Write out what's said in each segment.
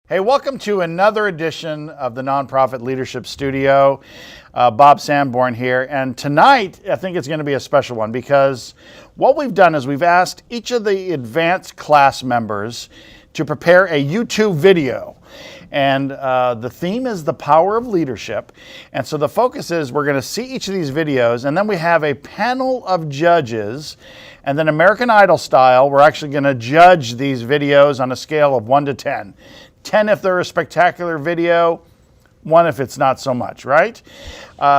Hey, welcome to another edition of the Nonprofit Leadership Studio. Bob Sanborn here. And tonight, I think it's going to be a special one because what we've done is we've asked each of the advanced class members to prepare a YouTube video. And the theme is the power of leadership. And so the focus is we're going to see each of these videos, and then we have a panel of judges. And then American Idol style, we're actually going to judge these videos on a scale of 1 to 10. 10 if they're a spectacular video, 1 if it's not so much, right?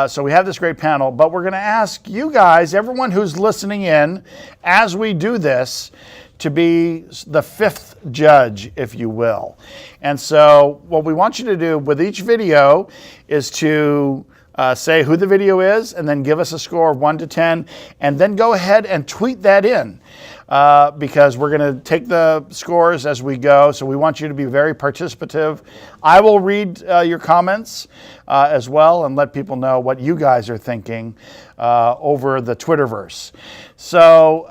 So we have this great panel, but we're going to ask you guys, everyone who's listening in, as we do this, to be the 5th judge, if you will. And so what we want you to do with each video is to say who the video is and then give us a score of 1 to 10, and then go ahead and tweet that in. Because we're going to take the scores as we go, so we want you to be very participative. I will read your comments as well and let people know what you guys are thinking over the Twitterverse. So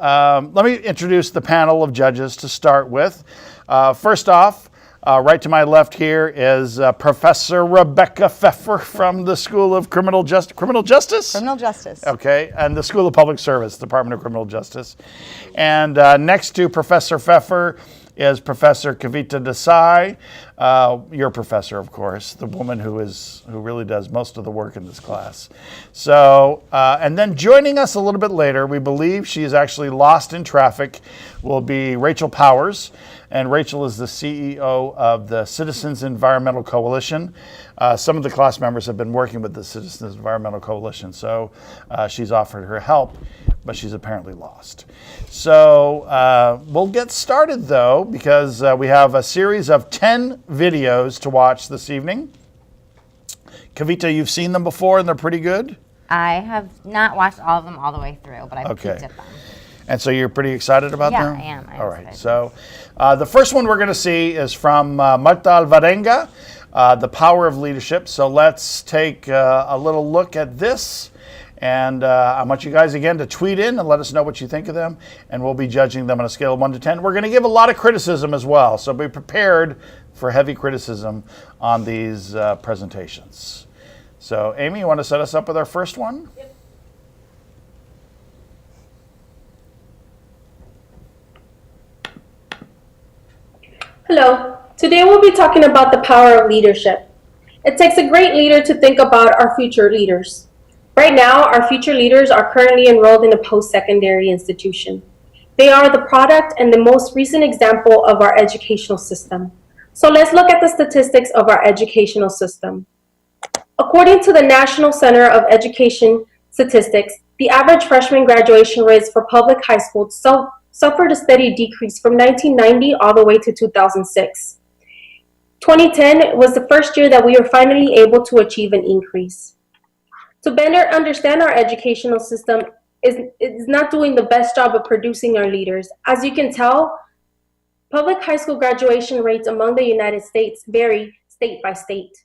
let me introduce the panel of judges to start with. First off, right to my left here is Professor Rebecca Pfeffer from the School of Criminal Justice? Criminal Justice. Okay, and the School of Public Service, Department of Criminal Justice. And next to Professor Pfeffer is Professor Kavita Desai, your professor, of course, the woman who really does most of the work in this class. So, and then joining us a little bit later, we believe she is actually lost in traffic, will be Rachel Powers. And Rachel is the CEO of the Citizens Environmental Coalition. Some of the class members have been working with the Citizens Environmental Coalition, so she's offered her help, but she's apparently lost. So we'll get started, though, because we have a series of 10 videos to watch this evening. Kavita, you've seen them before, and they're pretty good? I have not watched all of them all the way through, but I've peeked at them. And so you're pretty excited about them? Yeah, I am. All right. So the first one we're going to see is from Marta Alvarenga, The Power of Leadership. So let's take a little look at this. And I want you guys, again, to tweet in and let us know what you think of them. And we'll be judging them on a scale of 1 to 10. We're going to give a lot of criticism as well. So be prepared for heavy criticism on these presentations. So, Amy, you want to set us up with our first one? Yep. Hello. Today we'll be talking about the power of leadership. It takes a great leader to think about our future leaders. Right now, our future leaders are currently enrolled in a post-secondary institution. They are the product and the most recent example of our educational system. So let's look at the statistics of our educational system. According to the National Center of Education Statistics, the average freshman graduation rates for public high schools suffered a steady decrease from 1990 all the way to 2006. 2010 was the first year that we were finally able to achieve an increase. To better understand our educational system is not doing the best job of producing our leaders. As you can tell, public high school graduation rates among the United States vary state by state.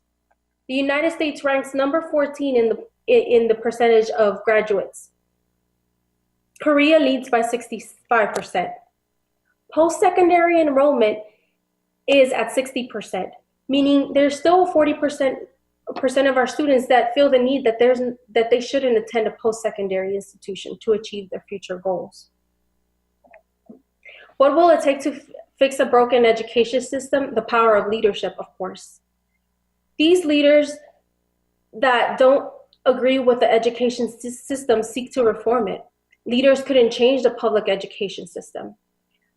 The United States ranks number 14 in the percentage of graduates. Korea leads by 65%. Post-secondary enrollment is at 60%, meaning there's still 40% of our students that feel the need that they shouldn't attend a post-secondary institution to achieve their future goals. What will it take to fix a broken education system? The power of leadership, of course. These leaders that don't agree with the education system seek to reform it. Leaders couldn't change the public education system.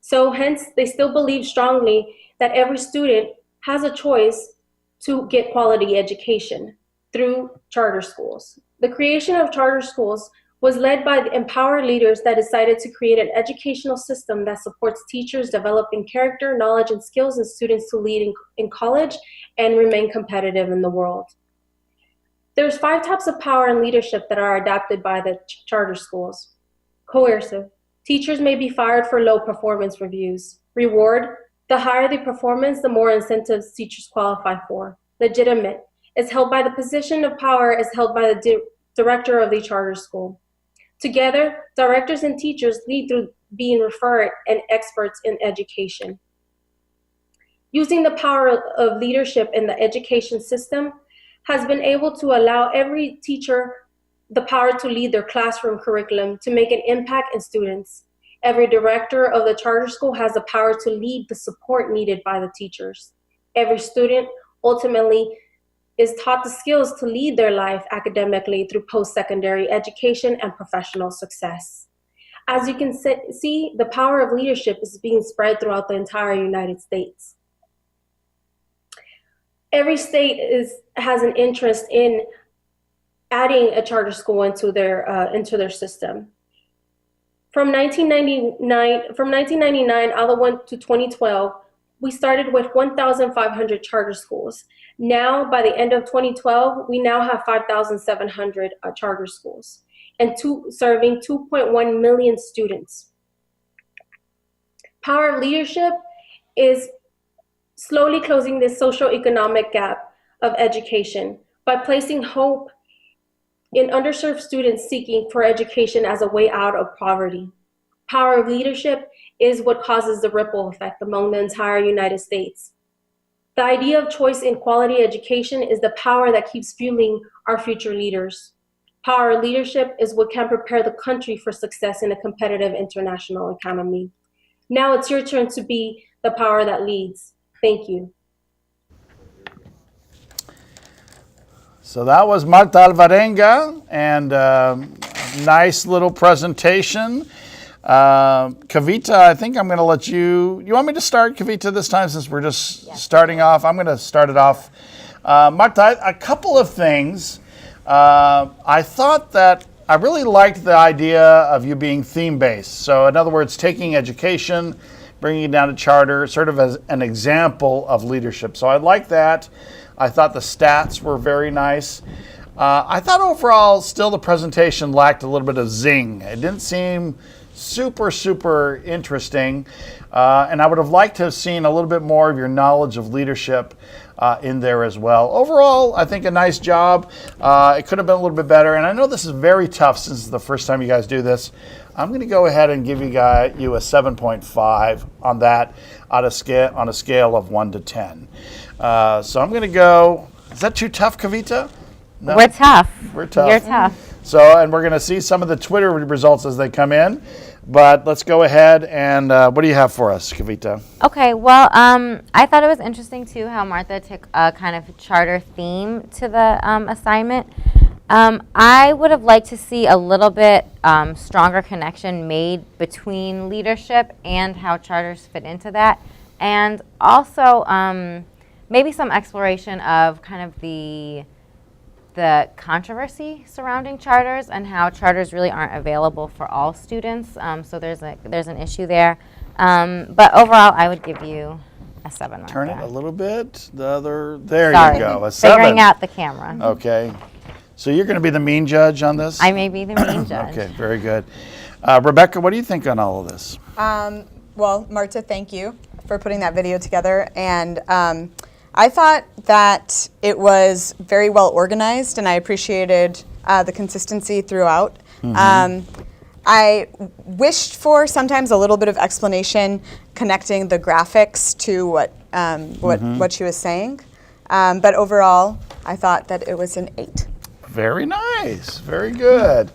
So hence, they still believe strongly that every student has a choice to get quality education through charter schools. The creation of charter schools was led by the empowered leaders that decided to create an educational system that supports teachers developing character, knowledge, and skills in students to lead in college and remain competitive in the world. There's 5 types of power and leadership that are adopted by the charter schools. Coercive. Teachers may be fired for low performance reviews. Reward. The higher the performance, the more incentives teachers qualify for. Legitimate. Is held by the position of power is held by the director of the charter school. Together, directors and teachers lead through being referred and experts in education. Using the power of leadership in the education system has been able to allow every teacher the power to lead their classroom curriculum to make an impact in students. Every director of the charter school has the power to lead the support needed by the teachers. Every student ultimately is taught the skills to lead their life academically through post-secondary education and professional success. As you can see, the power of leadership is being spread throughout the entire United States. Every state has an interest in adding a charter school into their system. From 1999 all the way to 2012, we started with 1,500 charter schools. Now, by the end of 2012, we now have 5,700 charter schools and serving 2.1 million students. Power of leadership is slowly closing this socioeconomic gap of education by placing hope in underserved students seeking for education as a way out of poverty. Power of leadership is what causes the ripple effect among the entire United States. The idea of choice in quality education is the power that keeps fueling our future leaders. Power of leadership is what can prepare the country for success in a competitive international economy. Now it's your turn to be the power that leads. Thank you. So that was Marta Alvarenga, and nice little presentation. Kavita, I think I'm going to let you want me to start, Kavita, this time since we're just starting off? I'm going to start it off. Marta, a couple of things. I thought that I really liked the idea of you being theme-based. So in other words, taking education, bringing it down to charter, sort of as an example of leadership. So I like that. I thought the stats were very nice. I thought overall still the presentation lacked a little bit of zing. It didn't seem super interesting. And I would have liked to have seen a little bit more of your knowledge of leadership in there as well. Overall, I think a nice job. It could have been a little bit better. And I know this is very tough since it's the first time you guys do this. I'm going to go ahead and give you a 7.5 on that on a scale of 1 to 10. So I'm going to go, is that too tough, Kavita? No? We're tough. We're tough. You're tough. So, and we're going to see some of the Twitter results as they come in. But let's go ahead and what do you have for us, Kavita? Okay, well, I thought it was interesting, too, how Martha took a kind of charter theme to the assignment. I would have liked to see a little bit stronger connection made between leadership and how charters fit into that. And also maybe some exploration of kind of the controversy surrounding charters and how charters really aren't available for all students. So there's an issue there. But overall, I would give you a 7. Turn it Martha. a little bit. There Sorry. you go. A 7. Figuring out the camera. Okay. So you're going to be the mean judge on this? I may be the main judge. Okay, very good. Rebecca, what do you think on all of this? Well, Marta, thank you for putting that video together. And I thought that it was very well organized, and I appreciated the consistency throughout. I wished for sometimes a little bit of explanation connecting the graphics to what she was saying. But overall, I thought that it was an 8. Very nice. Very good.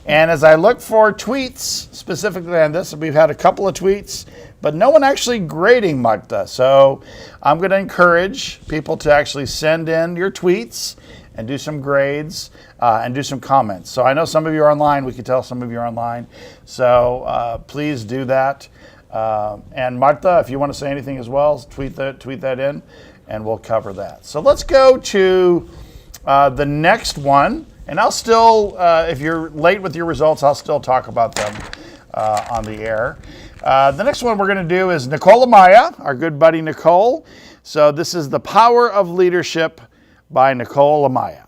And as I look for tweets specifically on this, we've had a couple of tweets, but no one actually grading Marta. So I'm going to encourage people to actually send in your tweets and do some grades and do some comments. So I know some of you are online. We can tell some of you are online. So please do that. And Marta, if you want to say anything as well, tweet that in, and we'll cover that. So let's go to the next one. And I'll still, if you're late with your results, I'll still talk about them on the air. The next one we're going to do is Nicole Amaya, our good buddy Nicole. So this is The Power of Leadership by Nicole Amaya.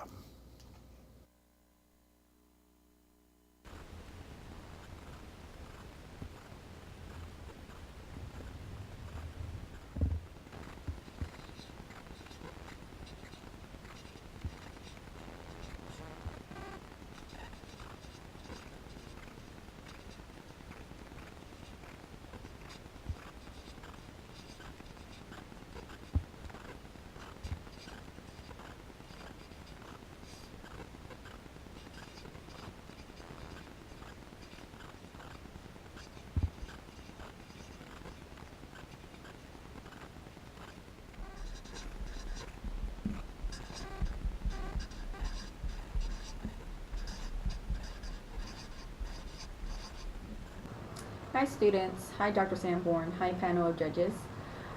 Hi students, hi Dr. Sanborn, hi panel of judges.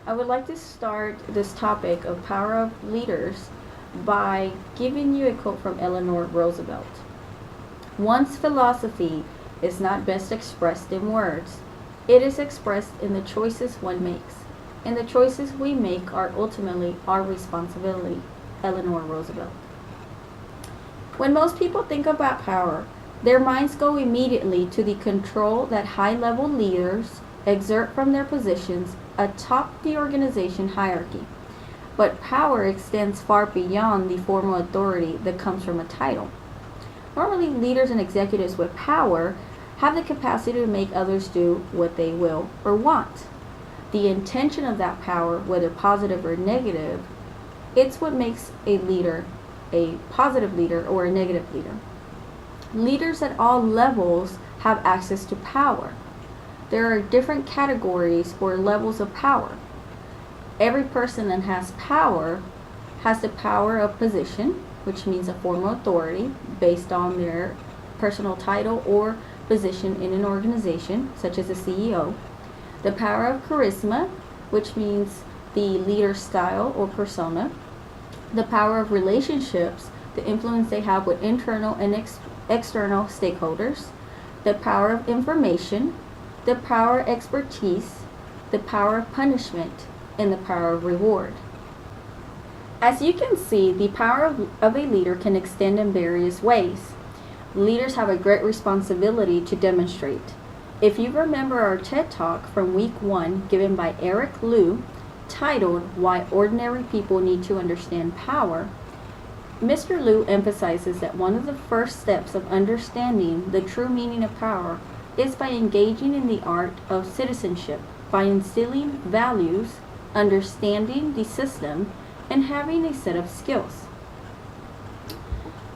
I would like to start this topic of power of leaders by giving you a quote from Eleanor Roosevelt. One's philosophy is not best expressed in words. It is expressed in the choices one makes. And the choices we make are ultimately our responsibility. Eleanor Roosevelt. When most people think about power, their minds go immediately to the control that high-level leaders exert from their positions atop the organization hierarchy. But power extends far beyond the formal authority that comes from a title. Normally, leaders and executives with power have the capacity to make others do what they will or want. The intention of that power, whether positive or negative, it's what makes a leader a positive leader or a negative leader. Leaders at all levels have access to power. There are different categories or levels of power. Every person that has power has the power of position, which means a formal authority based on their personal title or position in an organization, such as a CEO. The power of charisma, which means the leader's style or persona. The power of relationships, the influence they have with internal and external stakeholders. The power of information, the power of expertise, the power of punishment, and the power of reward. As you can see, the power of a leader can extend in various ways. Leaders have a great responsibility to demonstrate. If you remember our TED Talk from week 1 given by Eric Liu, titled Why Ordinary People Need to Understand Power, Mr. Liu emphasizes that one of the first steps of understanding the true meaning of power is by engaging in the art of citizenship, by instilling values, understanding the system, and having a set of skills.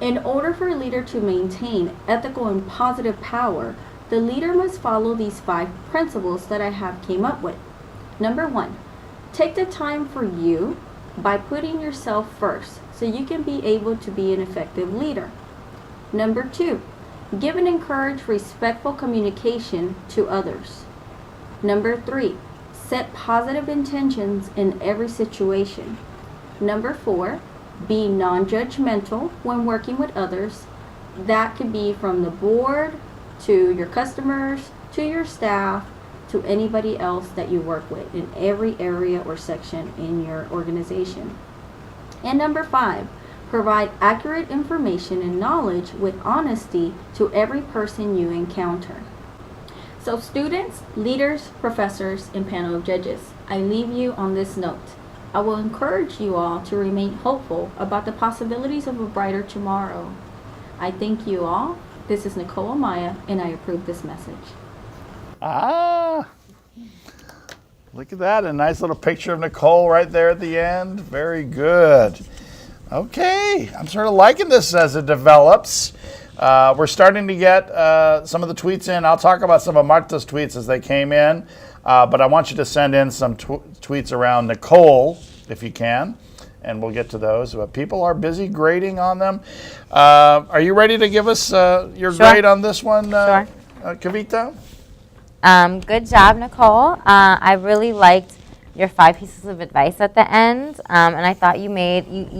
In order for a leader to maintain ethical and positive power, the leader must follow these 5 principles that I have came up with. Number 1, take the time for you by putting yourself first so you can be able to be an effective leader. Number 2, give and encourage respectful communication to others. Number 3, set positive intentions in every situation. Number 4, be non-judgmental when working with others. That could be from the board to your customers, to your staff, to anybody else that you work with in every area or section in your organization. And number 5, provide accurate information and knowledge with honesty to every person you encounter. So students, leaders, professors, and panel of judges, I leave you on this note. I will encourage you all to remain hopeful about the possibilities of a brighter tomorrow. I thank you all. This is Nicole Amaya, and I approve this message. Look at that, a nice little picture of Nicole right there at the end. Very good. Okay, I'm sort of liking this as it develops. We're starting to get some of the tweets in. I'll talk about some of Marta's tweets as they came in, but I want you to send in some tweets around Nicole, if you can, and we'll get to those. But people are busy grading on them. Are you ready to give us your grade on this one, Sure. Kavita? Good job, Nicole. I really liked your 5 pieces of advice at the end, and I thought you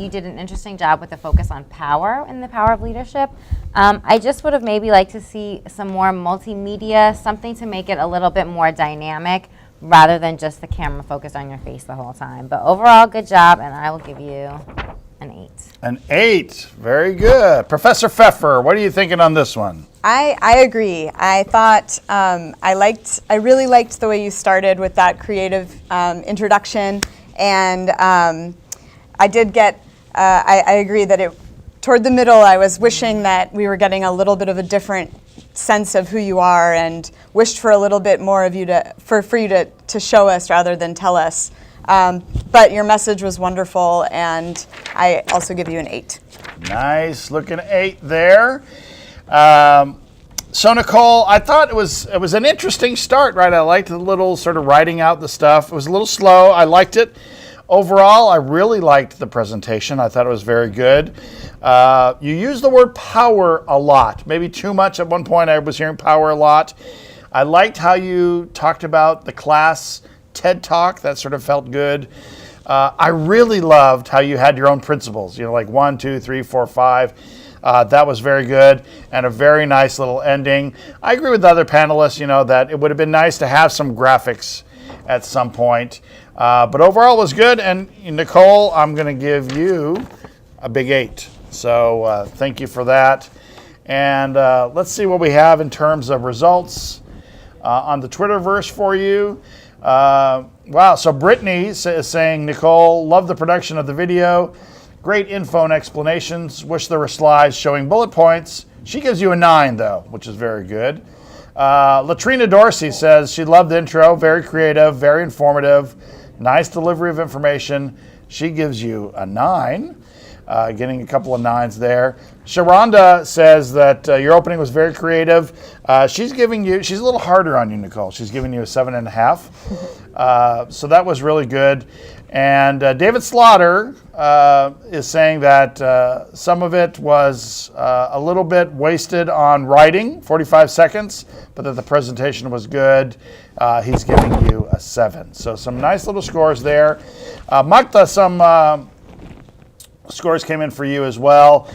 did an interesting job with the focus on power and the power of leadership. I just would have maybe liked to see some more multimedia, something to make it a little bit more dynamic rather than just the camera focused on your face the whole time. But overall, good job, and I will give you an 8. An 8. Very good. Professor Pfeffer, what are you thinking on this one? I agree. I thought I really liked the way you started with that creative introduction, and I did get. I agree that toward the middle, I was wishing that we were getting a little bit of a different sense of who you are, and wished for a little bit more of you for you to show us rather than tell us. But your message was wonderful, and I also give you an 8. Nice looking 8 there. So Nicole, I thought it was an interesting start, right? I liked the little sort of writing out the stuff. It was a little slow. I liked it. Overall, I really liked the presentation. I thought it was very good. You used the word power a lot, maybe too much. At one point, I was hearing power a lot. I liked how you talked about the class TED Talk. That sort of felt good. I really loved how you had your own principles, like 1, 2, 3, 4, 5. That was very good and a very nice little ending. I agree with the other panelists, that it would have been nice to have some graphics at some point. But overall it was good. And Nicole, I'm going to give you a big 8. So thank you for that. And let's see what we have in terms of results on the Twitterverse for you. Wow, so Brittany is saying, Nicole, love the production of the video. Great info and explanations. Wish there were slides showing bullet points. She gives you a 9, though, which is very good. Latrina Dorsey says she loved the intro. Very creative, very informative. Nice delivery of information. She gives you a 9. Getting a couple of 9s there. Sharonda says that your opening was very creative. She's a little harder on you, Nicole. She's giving you a 7.5. So that was really good. And David Slaughter is saying that some of it was a little bit wasted on writing, 45 seconds, but that the presentation was good. He's giving you a 7. So some nice little scores there. Magda, some scores came in for you as well.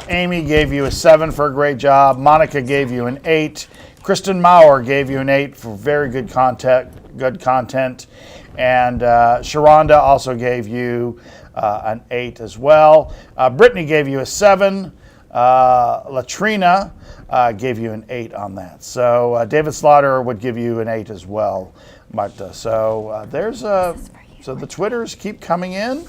Amy gave you a 7 for a great job. Monica gave you an 8. Kristen Maurer gave you an 8 for very good content. And Sharonda also gave you an 8 as well. Brittany gave you a 7. Latrina gave you an 8 on that. So David Slaughter would give you an 8 as well, Marta. So so the Twitters keep coming in.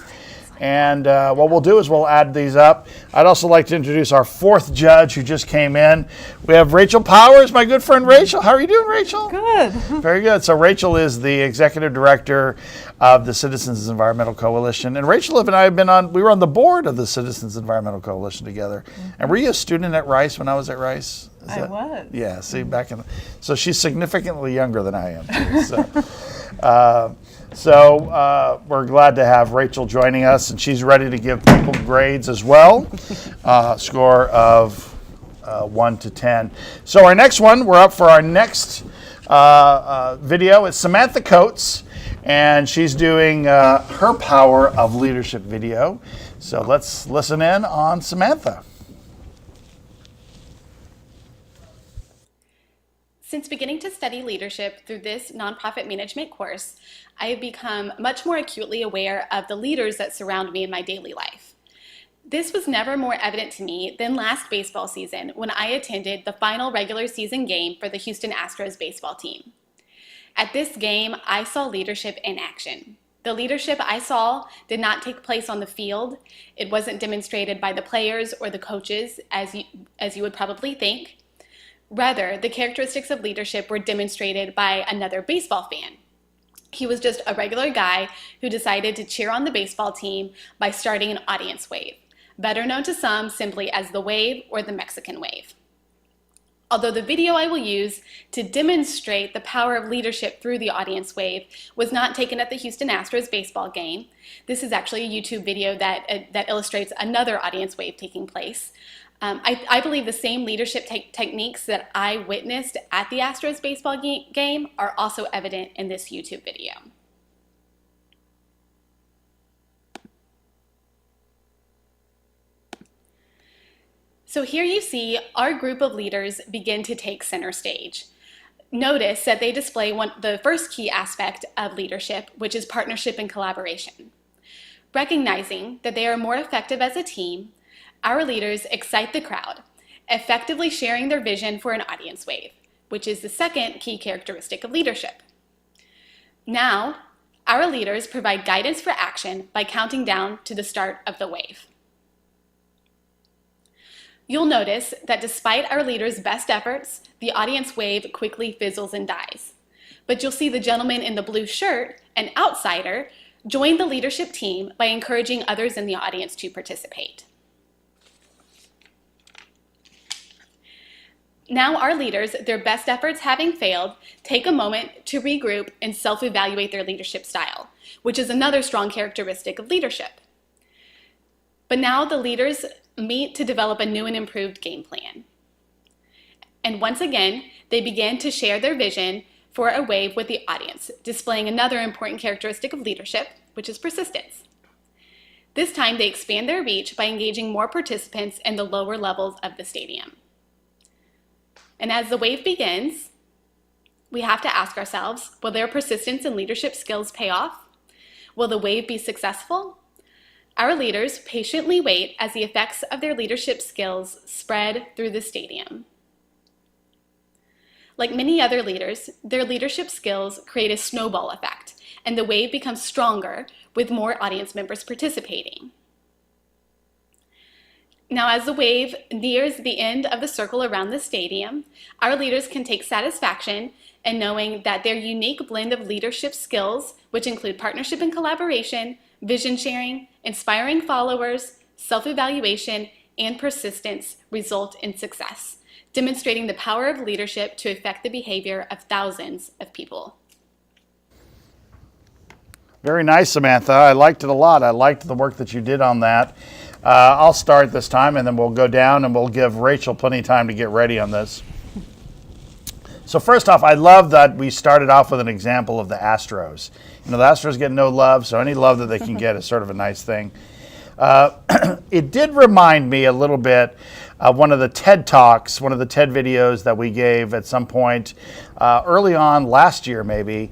And what we'll do is we'll add these up. I'd also like to introduce our 4th judge who just came in. We have Rachel Powers, my good friend Rachel. How are you doing, Rachel? Good. Very good. So Rachel is the executive director of the Citizens Environmental Coalition. And Rachel and I have we were on the board of the Citizens Environmental Coalition together. Mm-hmm. And were you a student at Rice when I was at Rice? I was. Yeah, see, so she's significantly younger than I am, too. So, we're glad to have Rachel joining us, and she's ready to give people grades as well, score of 1 to 10. So our next one, we're up for our next video. It's Samantha Coates, and she's doing her Power of Leadership video. So let's listen in on Samantha. Since beginning to study leadership through this nonprofit management course, I have become much more acutely aware of the leaders that surround me in my daily life. This was never more evident to me than last baseball season when I attended the final regular season game for the Houston Astros baseball team. At this game, I saw leadership in action. The leadership I saw did not take place on the field. It wasn't demonstrated by the players or the coaches, as you would probably think. Rather, the characteristics of leadership were demonstrated by another baseball fan. He was just a regular guy who decided to cheer on the baseball team by starting an audience wave, better known to some simply as the wave or the Mexican wave. Although the video I will use to demonstrate the power of leadership through the audience wave was not taken at the Houston Astros baseball game, this is actually a YouTube video that illustrates another audience wave taking place. I believe the same leadership techniques that I witnessed at the Astros baseball game are also evident in this YouTube video. So here you see our group of leaders begin to take center stage. Notice that they display the first key aspect of leadership, which is partnership and collaboration. Recognizing that they are more effective as a team, our leaders excite the crowd, effectively sharing their vision for an audience wave, which is the second key characteristic of leadership. Now, our leaders provide guidance for action by counting down to the start of the wave. You'll notice that despite our leaders' best efforts, the audience wave quickly fizzles and dies. But you'll see the gentleman in the blue shirt, an outsider, join the leadership team by encouraging others in the audience to participate. Now our leaders, their best efforts having failed, take a moment to regroup and self-evaluate their leadership style, which is another strong characteristic of leadership. But now the leaders meet to develop a new and improved game plan. And once again, they began to share their vision for a wave with the audience, displaying another important characteristic of leadership, which is persistence. This time, they expand their reach by engaging more participants in the lower levels of the stadium. And as the wave begins, we have to ask ourselves, will their persistence and leadership skills pay off? Will the wave be successful? Our leaders patiently wait as the effects of their leadership skills spread through the stadium. Like many other leaders, their leadership skills create a snowball effect, and the wave becomes stronger with more audience members participating. Now, as the wave nears the end of the circle around the stadium, our leaders can take satisfaction in knowing that their unique blend of leadership skills, which include partnership and collaboration, vision sharing, inspiring followers, self-evaluation, and persistence, result in success, demonstrating the power of leadership to affect the behavior of thousands of people. Very nice, Samantha. I liked it a lot. I liked the work that you did on that. I'll start this time, and then we'll go down, and we'll give Rachel plenty of time to get ready on this. So first off, I love that we started off with an example of the Astros. You know, the Astros get no love, so any love that they can get is sort of a nice thing. It did remind me a little bit of one of the TED Talks, one of the TED videos that we gave at some point early on last year maybe,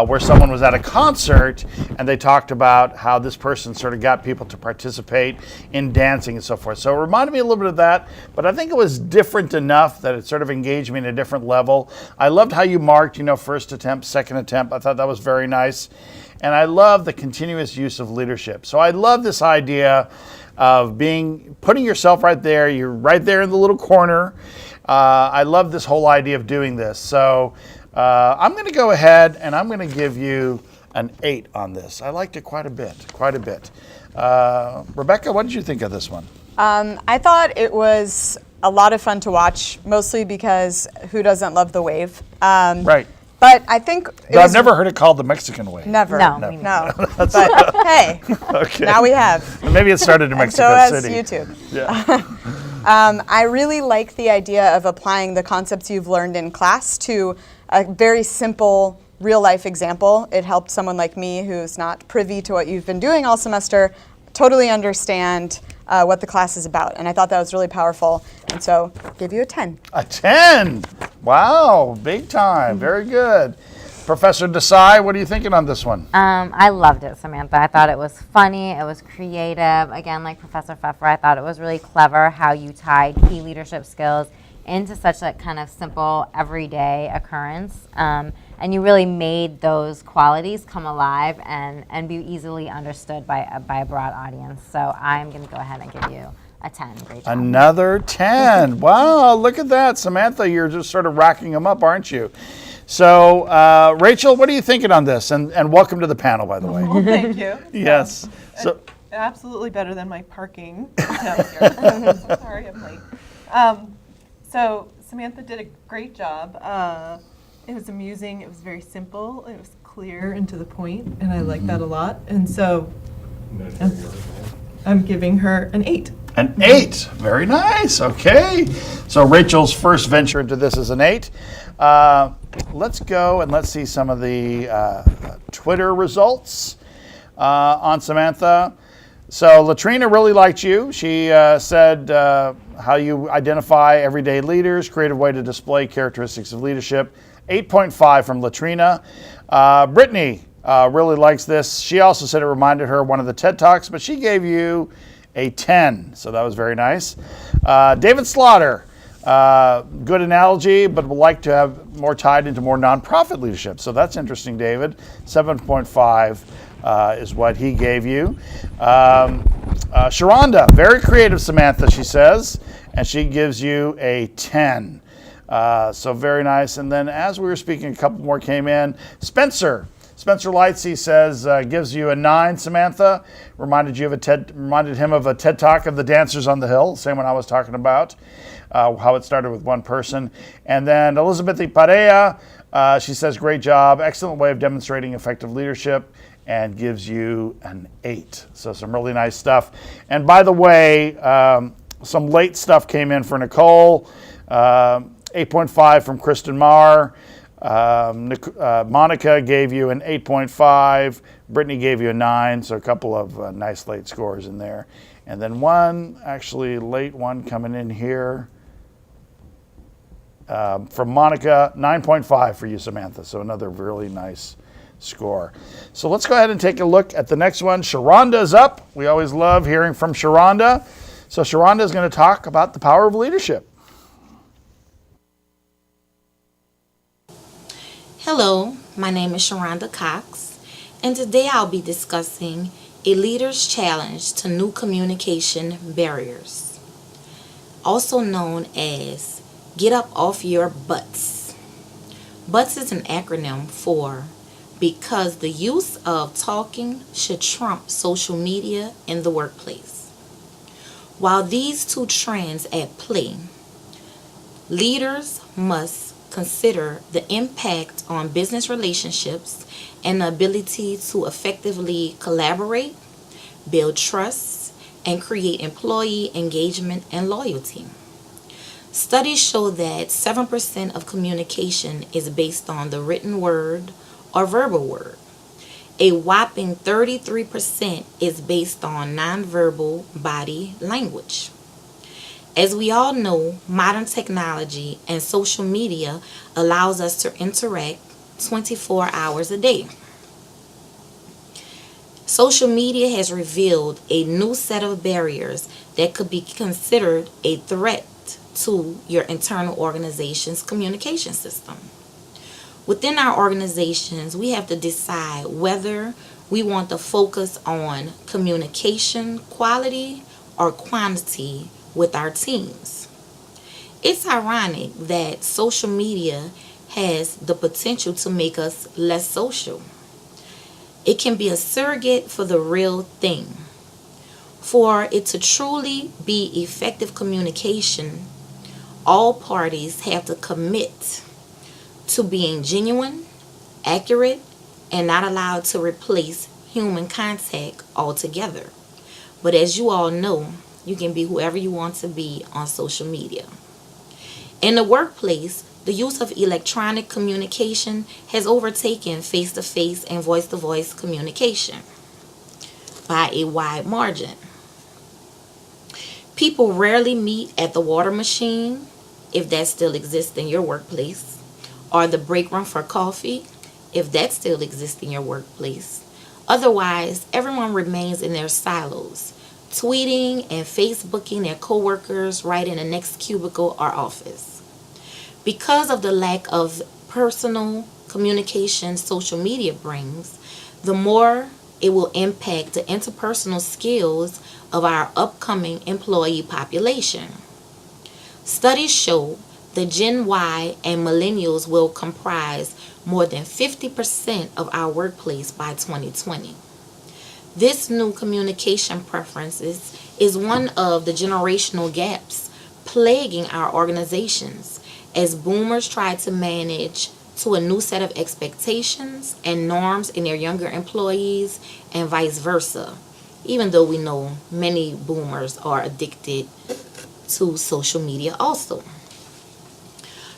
where someone was at a concert and they talked about how this person sort of got people to participate in dancing and so forth. So it reminded me a little bit of that, but I think it was different enough that it sort of engaged me in a different level. I loved how you marked, first attempt, second attempt. I thought that was very nice. And I love the continuous use of leadership. So I love this idea of putting yourself right there. You're right there in the little corner. I love this whole idea of doing this. So I'm going to go ahead and I'm going to give you an 8 on this. I liked it quite a bit. Rebecca, what did you think of this one? I thought it was a lot of fun to watch, mostly because who doesn't love the wave? Right. But I think I've never heard it called the Mexican wave. Never. No. No. But hey, Okay. now we have. Maybe it started in Mexico So has City. YouTube. Yeah. I really like the idea of applying the concepts you've learned in class to a very simple real life example. It helped someone like me who's not privy to what you've been doing all semester totally understand what the class is about. And I thought that was really powerful. And so I'll give you a 10. A 10. Wow, big time. Very good. Professor Desai, what are you thinking on this one? I loved it, Samantha. I thought it was funny. It was creative. Again, like Professor Pfeffer, I thought it was really clever how you tied key leadership skills into such a kind of simple, everyday occurrence. And you really made those qualities come alive and be easily understood by a broad audience. So I'm going to go ahead and give you a 10. Great job. Another 10. Wow, look at that. Samantha, you're just sort of racking them up, aren't you? So, Rachel, what are you thinking on this? And welcome to the panel, by the way. Well, thank you. Yes. So, Absolutely better than my parking attempt here. I'm so sorry I'm late. So Samantha did a great job. It was amusing. It was very simple. It was clear and to the point, and I like that a lot. And so I'm giving her an 8. an 8. Very nice. Okay. So Rachel's first venture into this is an 8. Let's go and let's see some of the Twitter results on Samantha. So Latrina really liked you. She said how you identify everyday leaders, creative way to display characteristics of leadership. 8.5 from Latrina. Brittany really likes this. She also said it reminded her of one of the TED Talks, but she gave you a 10. So that was very nice. David Slaughter, good analogy, but would like to have more tied into more nonprofit leadership. So that's interesting, David. 7.5 is what he gave you. Sharonda, very creative, Samantha, she says, and she gives you a 10. So very nice. And then as we were speaking, a couple more came in. Spencer Lightsey says, gives you a 9, Samantha. Reminded him of a TED Talk of the Dancers on the Hill, same one I was talking about, how it started with one person. And then Elizabeth Parea, she says, great job, excellent way of demonstrating effective leadership, and gives you an 8. So some really nice stuff. And by the way, some late stuff came in for Nicole. 8.5 from Kristen Marr. Monica gave you an 8.5. Brittany gave you a 9, so a couple of nice late scores in there. And then one, actually late one coming in here from Monica, 9.5 for you, Samantha. So another really nice score. So let's go ahead and take a look at the next one. Sharonda's up. We always love hearing from Sharonda. So Sharonda is going to talk about the power of leadership. Hello, my name is Sharonda Cox, and today I'll be discussing a leader's challenge to new communication barriers, also known as Get Up Off Your Butts. BUTS is an acronym for Because the Use of Talking Should Trump Social Media in the Workplace. While these two trends at play, leaders must consider the impact on business relationships and the ability to effectively collaborate, build trust, and create employee engagement and loyalty. Studies show that 7% of communication is based on the written word or verbal word. A whopping 33% is based on nonverbal body language. As we all know, modern technology and social media allows us to interact 24 hours a day. Social media has revealed a new set of barriers that could be considered a threat to your internal organization's communication system. Within our organizations, we have to decide whether we want to focus on communication quality or quantity with our teams. It's ironic that social media has the potential to make us less social. It can be a surrogate for the real thing. For it to truly be effective communication, all parties have to commit to being genuine, accurate, and not allowed to replace human contact altogether. But as you all know, you can be whoever you want to be on social media. In the workplace, the use of electronic communication has overtaken face-to-face and voice-to-voice communication by a wide margin. People rarely meet at the water machine, if that still exists in your workplace, or the break room for coffee, if that still exists in your workplace. Otherwise, everyone remains in their silos, tweeting and Facebooking their coworkers right in the next cubicle or office. Because of the lack of personal communication social media brings, the more it will impact the interpersonal skills of our upcoming employee population. Studies show that Gen Y and millennials will comprise more than 50% of our workplace by 2020. This new communication preferences is one of the generational gaps plaguing our organizations as boomers try to manage to a new set of expectations and norms in their younger employees and vice versa, even though we know many boomers are addicted to social media also.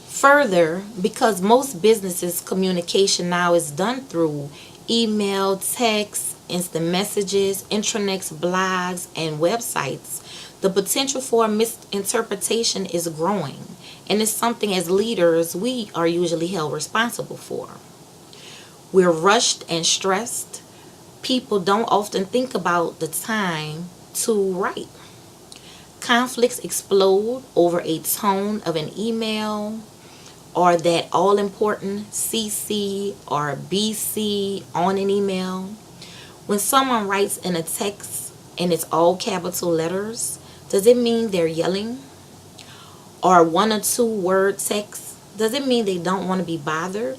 Further, because most businesses' communication now is done through email, text, instant messages, intranets, blogs, and websites, the potential for misinterpretation is growing, and it's something as leaders we are usually held responsible for. We're rushed and stressed. People don't often think about the time to write. Conflicts explode over a tone of an email or that all-important CC or BC on an email. When someone writes in a text and it's all capital letters, does it mean they're yelling? Or one or two word text, does it mean they don't want to be bothered?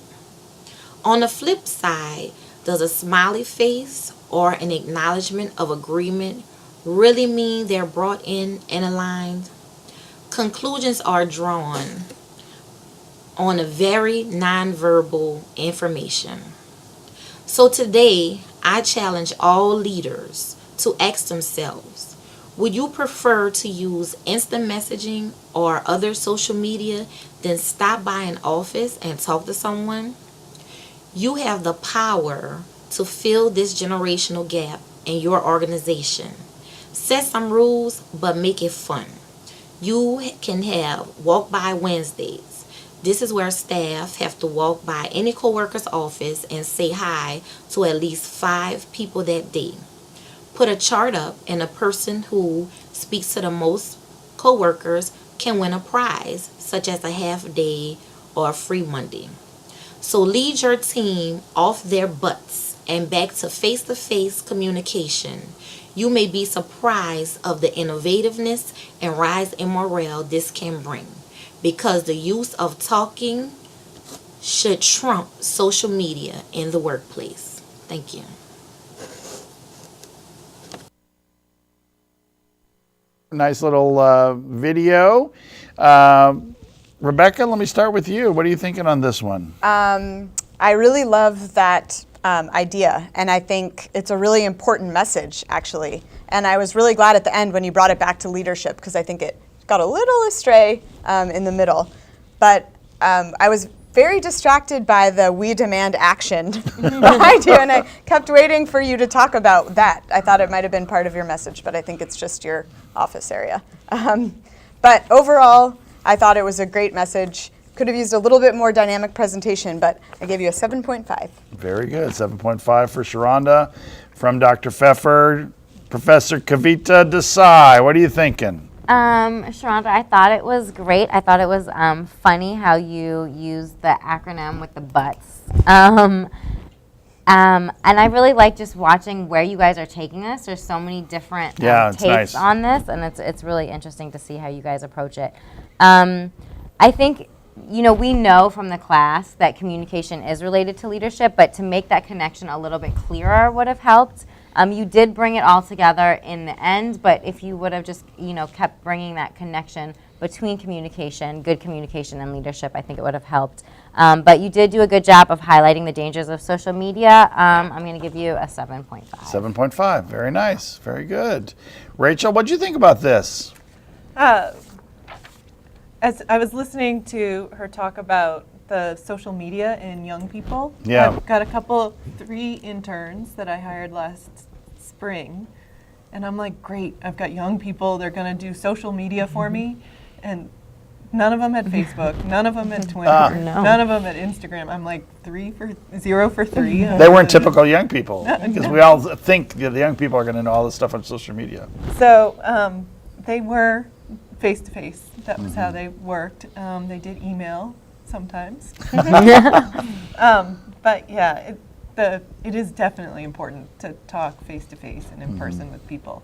On the flip side, does a smiley face or an acknowledgement of agreement really mean they're brought in and aligned? Conclusions are drawn on a very nonverbal information. So today, I challenge all leaders to ask themselves, Would you prefer to use instant messaging or other social media than stop by an office and talk to someone? You have the power to fill this generational gap in your organization. Set some rules, but make it fun. You can have Walk By Wednesdays. This is where staff have to walk by any coworker's office and say hi to at least 5 people that day. Put a chart up, and a person who speaks to the most coworkers can win a prize, such as a half day or a free Monday. So lead your team off their butts and back to face-to-face communication. You may be surprised of the innovativeness and rise in morale this can bring, because the use of talking should trump social media in the workplace. Thank you. Nice little video. Rebecca, let me start with you. What are you thinking on this one? I really love that idea, and I think it's a really important message, actually. And I was really glad at the end when you brought it back to leadership, because I think it got a little astray in the middle. But I was very distracted by the "we demand action" behind you, and I kept waiting for you to talk about that. I thought it might have been part of your message, but I think it's just your office area. But overall, I thought it was a great message. Could have used a little bit more dynamic presentation, but I gave you a 7.5. Very good. 7.5 for Sharonda. From Dr. Pfeffer, Professor Kavita Desai. What are you thinking? Sharonda, I thought it was great. I thought it was funny how you used the acronym with the butts. And I really like just watching where you guys are taking us. There's so many different takes nice on this, and it's really interesting to see how you guys approach it. I think, we know from the class that communication is related to leadership, but to make that connection a little bit clearer would have helped. You did bring it all together in the end, but if you would have just, kept bringing that connection between communication, good communication and leadership, I think it would have helped. But you did do a good job of highlighting the dangers of social media. I'm going to give you a 7.5. 7.5. Very nice. Very good. Rachel, what did you think about this? As I was listening to her talk about the social media in young people, Yeah. I've got 3 interns that I hired last spring, and I'm like, great, I've got young people, they're going to do social media for me, and none of them had Facebook, none of them had Twitter, none of them had Instagram. I'm like 0 for 3. They weren't typical young people, because we all think the young people are going to know all this stuff on social media. So they were face-to-face. That was how they worked. They did email sometimes. But yeah, it is definitely important to talk face-to-face and in person with people.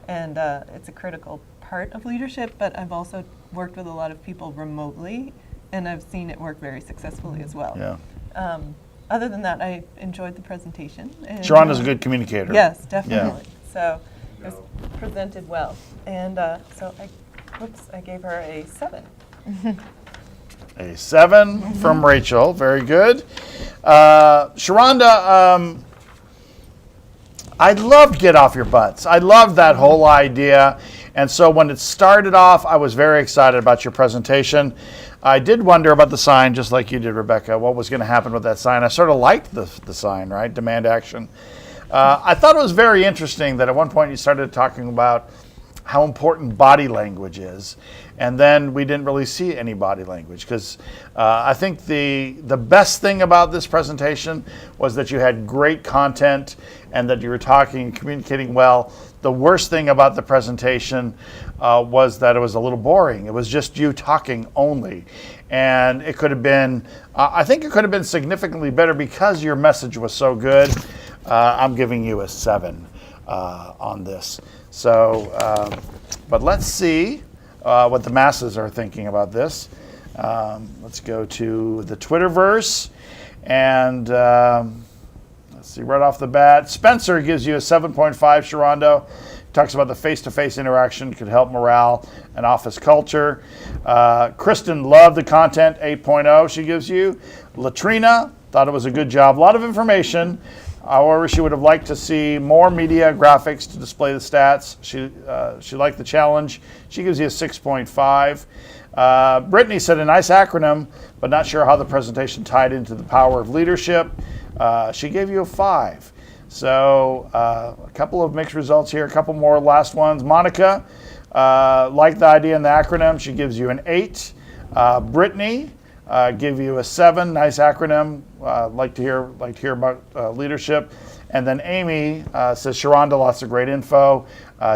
And it's a critical part of leadership, but I've also worked with a lot of people remotely, and I've seen it work very successfully as well. Yeah. Other than that, I enjoyed the presentation. Sharonda's a good communicator. Yes, definitely. So it was presented well. And so I gave her a 7. A 7 from Rachel. Very good. Sharonda, I loved Get Off Your Butts. I loved that whole idea. And so when it started off, I was very excited about your presentation. I did wonder about the sign, just like you did, Rebecca, what was going to happen with that sign. I sort of liked the sign, right? Demand action. I thought it was very interesting that at one point you started talking about how important body language is, and then we didn't really see any body language, because I think the best thing about this presentation was that you had great content and that you were talking and communicating well. The worst thing about the presentation was that it was a little boring. It was just you talking only, and it could have been, I think it could have been significantly better because your message was so good. I'm giving you a 7 on this. So, but let's see what the masses are thinking about this. Let's go to the Twitterverse, and let's see, right off the bat, Spencer gives you a 7.5, Sharonda. Talks about the face-to-face interaction could help morale and office culture. Kristen loved the content, 8.0 she gives you. Latrina thought it was a good job. A lot of information. However, she would have liked to see more media graphics to display the stats. She liked the challenge. She gives you a 6.5. Brittany said a nice acronym, but not sure how the presentation tied into the power of leadership. She gave you a 5. So a couple of mixed results here, a couple more last ones. Monica liked the idea and the acronym. She gives you an 8. Brittany give you a 7. Nice acronym. Like to hear about leadership. And then Amy says Sharonda, lots of great info.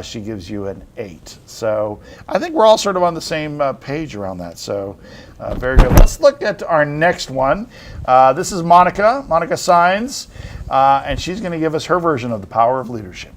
She gives you an 8. So I think we're all sort of on the same page around that. So very good. Let's look at our next one. This is Monica Signs, and she's going to give us her version of the power of leadership.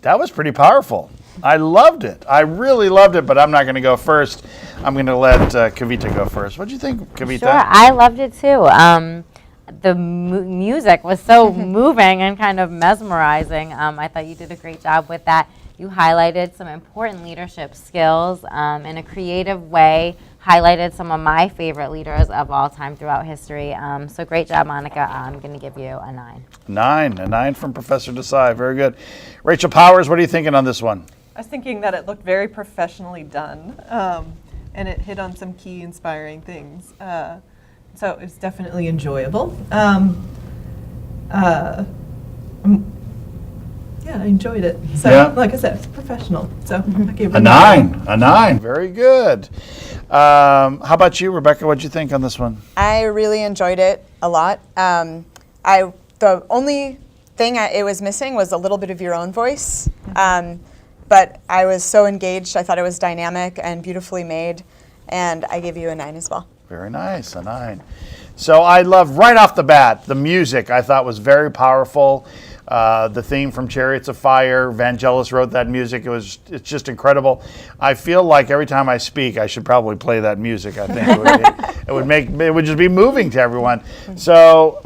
That was pretty powerful. I loved it. I really loved it, but I'm not going to go first. I'm going to let Kavita go first. What do you think, Kavita? Sure, I loved it too. The music was so moving and kind of mesmerizing. I thought you did a great job with that. You highlighted some important leadership skills in a creative way, highlighted some of my favorite leaders of all time throughout history. So great job, Monica. I'm going to give you a 9. A 9 from Professor Desai. Very good. Rachel Powers, what are you thinking on this one? I was thinking that it looked very professionally done, and it hit on some key inspiring things. So it was definitely enjoyable. Yeah, I enjoyed it. So, Yeah. like I said, it's professional. So I gave it A 9. Very good. How about you, Rebecca? What did you think on this one? I really enjoyed it a lot. The the only thing it was missing was a little bit of your own voice. But I was so engaged. I thought it was dynamic and beautifully made, and I gave you a 9 as well. Very nice, a 9. So I love right off the bat the music. I thought was very powerful. The theme from Chariots of Fire, Vangelis wrote that music. It's just incredible. I feel like every time I speak, I should probably play that music. I think it would just be moving to everyone. So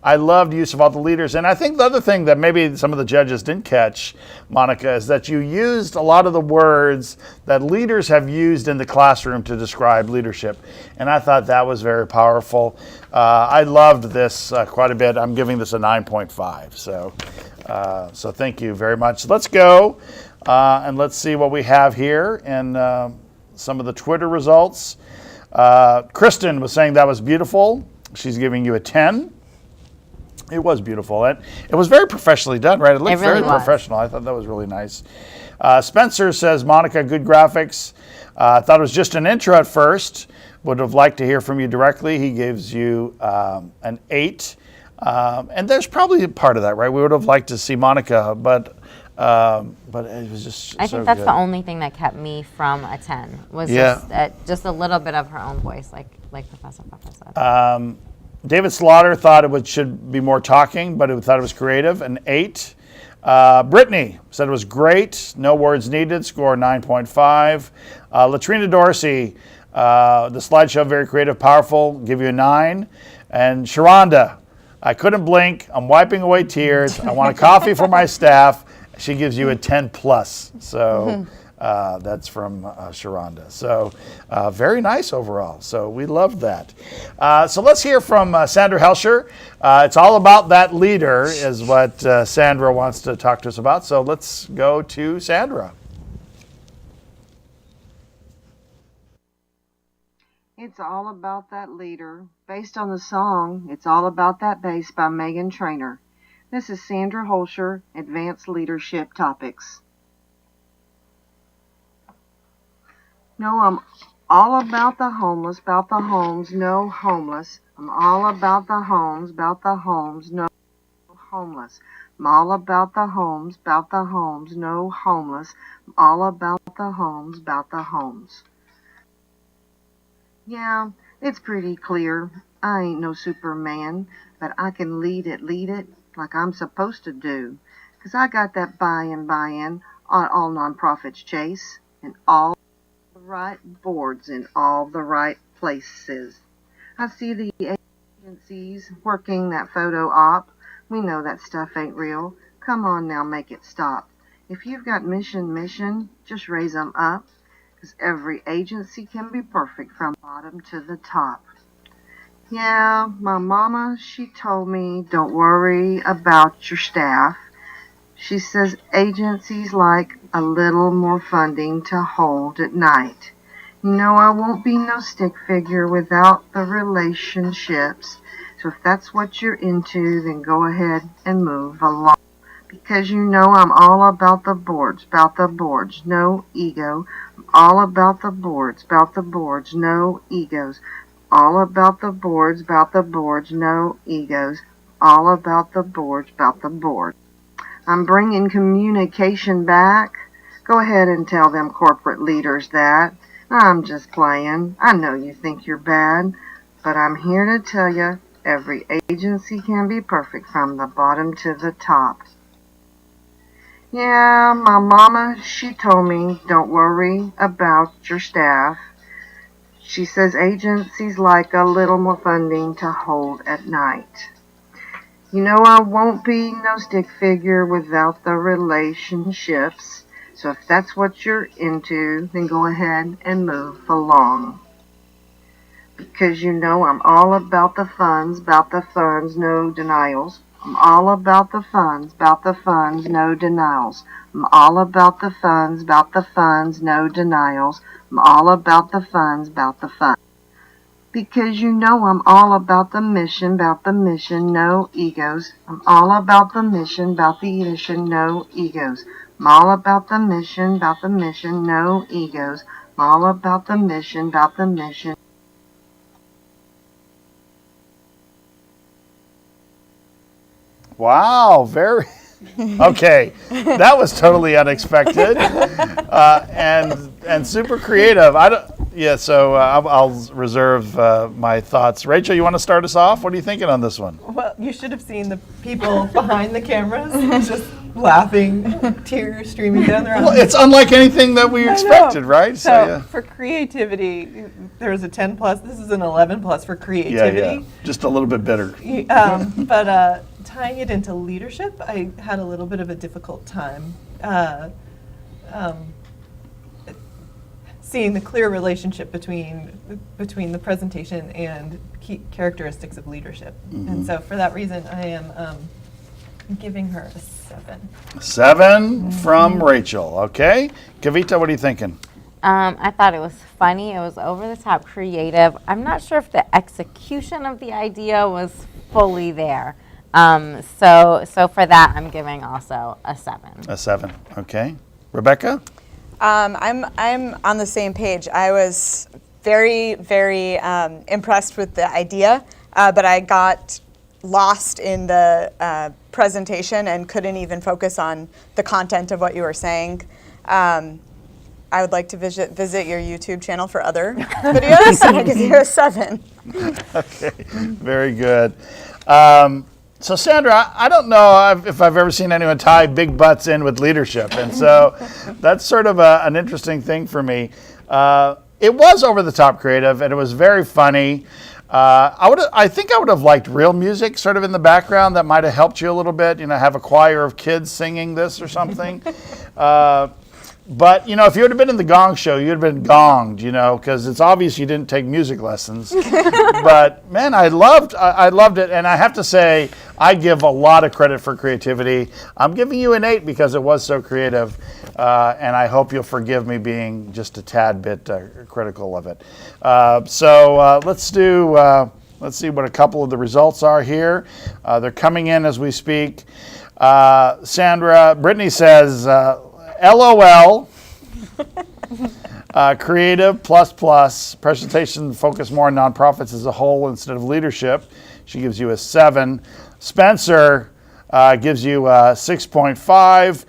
I loved use of all the leaders. And I think the other thing that maybe some of the judges didn't catch, Monica, is that you used a lot of the words that leaders have used in the classroom to describe leadership. And I thought that was very powerful. I loved this quite a bit. I'm giving this a 9.5. So thank you very much. Let's go and let's see what we have here and some of the Twitter results. Kristen was saying that was beautiful. She's giving you a 10. It was beautiful. It was very professionally done, right? It looked very professional. I thought that was really nice. Spencer says, Monica, good graphics. I thought it was just an intro at first. Would have liked to hear from you directly. He gives you an 8. And there's probably a part of that, right? We would have liked to see Monica, but it was just I think that's the only thing that kept me from a 10 was just a little bit of her own voice, like Professor Pepper said. David Slaughter thought it should be more talking, but thought it was creative, an 8. Brittany said it was great, no words needed, score 9.5. Latrina Dorsey, the slideshow, very creative, powerful, give you a 9. And Sharonda, I couldn't blink, I'm wiping away tears, I want a coffee for my staff. She gives you a 10 plus. So that's from Sharonda. So very nice overall. So we loved that. So let's hear from Sandra Helscher. It's all about that leader is what Sandra wants to talk to us about. So let's go to Sandra. It's all about that leader. Based on the song, It's All About That Bass by Meghan Trainor. This is Sandra Helscher, Advanced Leadership Topics. No, I'm all about the homeless, about the homes, no homeless. I'm all about the homes, no homeless. I'm all about the homes, no homeless. I'm all about the homes, about the homes. Yeah, it's pretty clear. I ain't no Superman, but I can lead it like I'm supposed to do. 'Cause I got that buy-in on all nonprofits, Chase, and all the right boards in all the right places. I see the agencies working that photo op. We know that stuff ain't real. Come on now, make it stop. If you've got mission, just raise them up. 'Cause every agency can be perfect from bottom to the top. Yeah, my mama, she told me, don't worry about your staff. She says agencies like a little more funding to hold at night. You know, I won't be no stick figure without the relationships. So if that's what you're into, then go ahead and move along. Because you know I'm all about the boards, no ego. I'm all about the boards, no egos. All about the boards, no egos. All about the boards, I'm bringing communication back. Go ahead and tell them corporate leaders that. I'm just playing. I know you think you're bad, but I'm here to tell you every agency can be perfect from the bottom to the top. Yeah, my mama, she told me, don't worry about your staff. She says agencies like a little more funding to hold at night. You know I won't be no stick figure without the relationships. So if that's what you're into, then go ahead and move along. Because you know I'm all about the funds, no denials. I'm all about the funds, no denials. I'm all about the funds, no denials. I'm all about the funds, Because you know I'm all about the mission, no egos. I'm all about the mission, no egos. I'm all about the mission, no egos. I'm all about the mission. Wow, very. Okay, that was totally unexpected, and super creative. I don't. Yeah, so I'll reserve my thoughts. Rachel, you want to start us off? What are you thinking on this one? Well, you should have seen the people behind the cameras just laughing, tears streaming down their eyes. Well, it's unlike anything that we expected, right? So for creativity, there was a 10 plus. This is an 11 plus for creativity. Just a little bit bitter. But tying it into leadership, I had a little bit of a difficult time seeing the clear relationship between the presentation and key characteristics of leadership. And so for that reason, I am giving her a 7. 7 from Rachel. Okay, Kavita, what are you thinking? I thought it was funny. It was over the top creative. I'm not sure if the execution of the idea was fully there. So for that, I'm giving also a 7. A 7. Okay, Rebecca. I'm on the same page. I was very, very impressed with the idea, but I got lost in the presentation and couldn't even focus on the content of what you were saying. I would like to visit your YouTube channel for other videos, and I give you a 7. Okay, very good. So Sandra, I don't know if I've ever seen anyone tie big butts in with leadership, and so that's sort of an interesting thing for me. It was over the top creative, and it was very funny. I think I would have liked real music sort of in the background that might have helped you a little bit. Have a choir of kids singing this or something. But, if you would have been in the Gong Show, you'd have been gonged, because it's obvious you didn't take music lessons. But, man, I loved it. And I have to say, I give a lot of credit for creativity. I'm giving you an 8 because it was so creative. And I hope you'll forgive me being just a tad bit critical of it. So let's see what a couple of the results are here. They're coming in as we speak. Brittany says, LOL, creative, plus, presentation focus more on nonprofits as a whole instead of leadership. She gives you a 7. Spencer gives you a 6.5,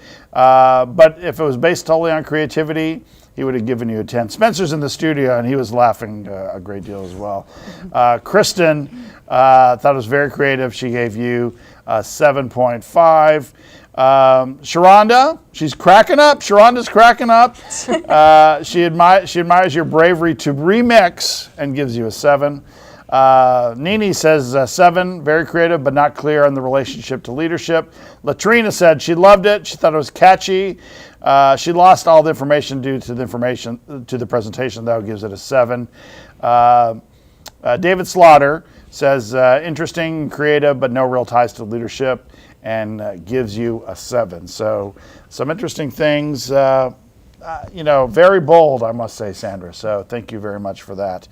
but if it was based totally on creativity, he would have given you a 10. Spencer's in the studio, and he was laughing a great deal as well. Kristen thought it was very creative. She gave you a 7.5. Sharonda, she's cracking up. Sharonda's cracking up. She admires your bravery to remix and gives you a 7. Nini says 7, very creative but not clear on the relationship to leadership. Latrina said she loved it. She thought it was catchy. She lost all the information due to the presentation, though, gives it a 7. David Slaughter says interesting, creative, but no real ties to leadership, and gives you a 7. So some interesting things, very bold, I must say, Sandra. So thank you very much for that.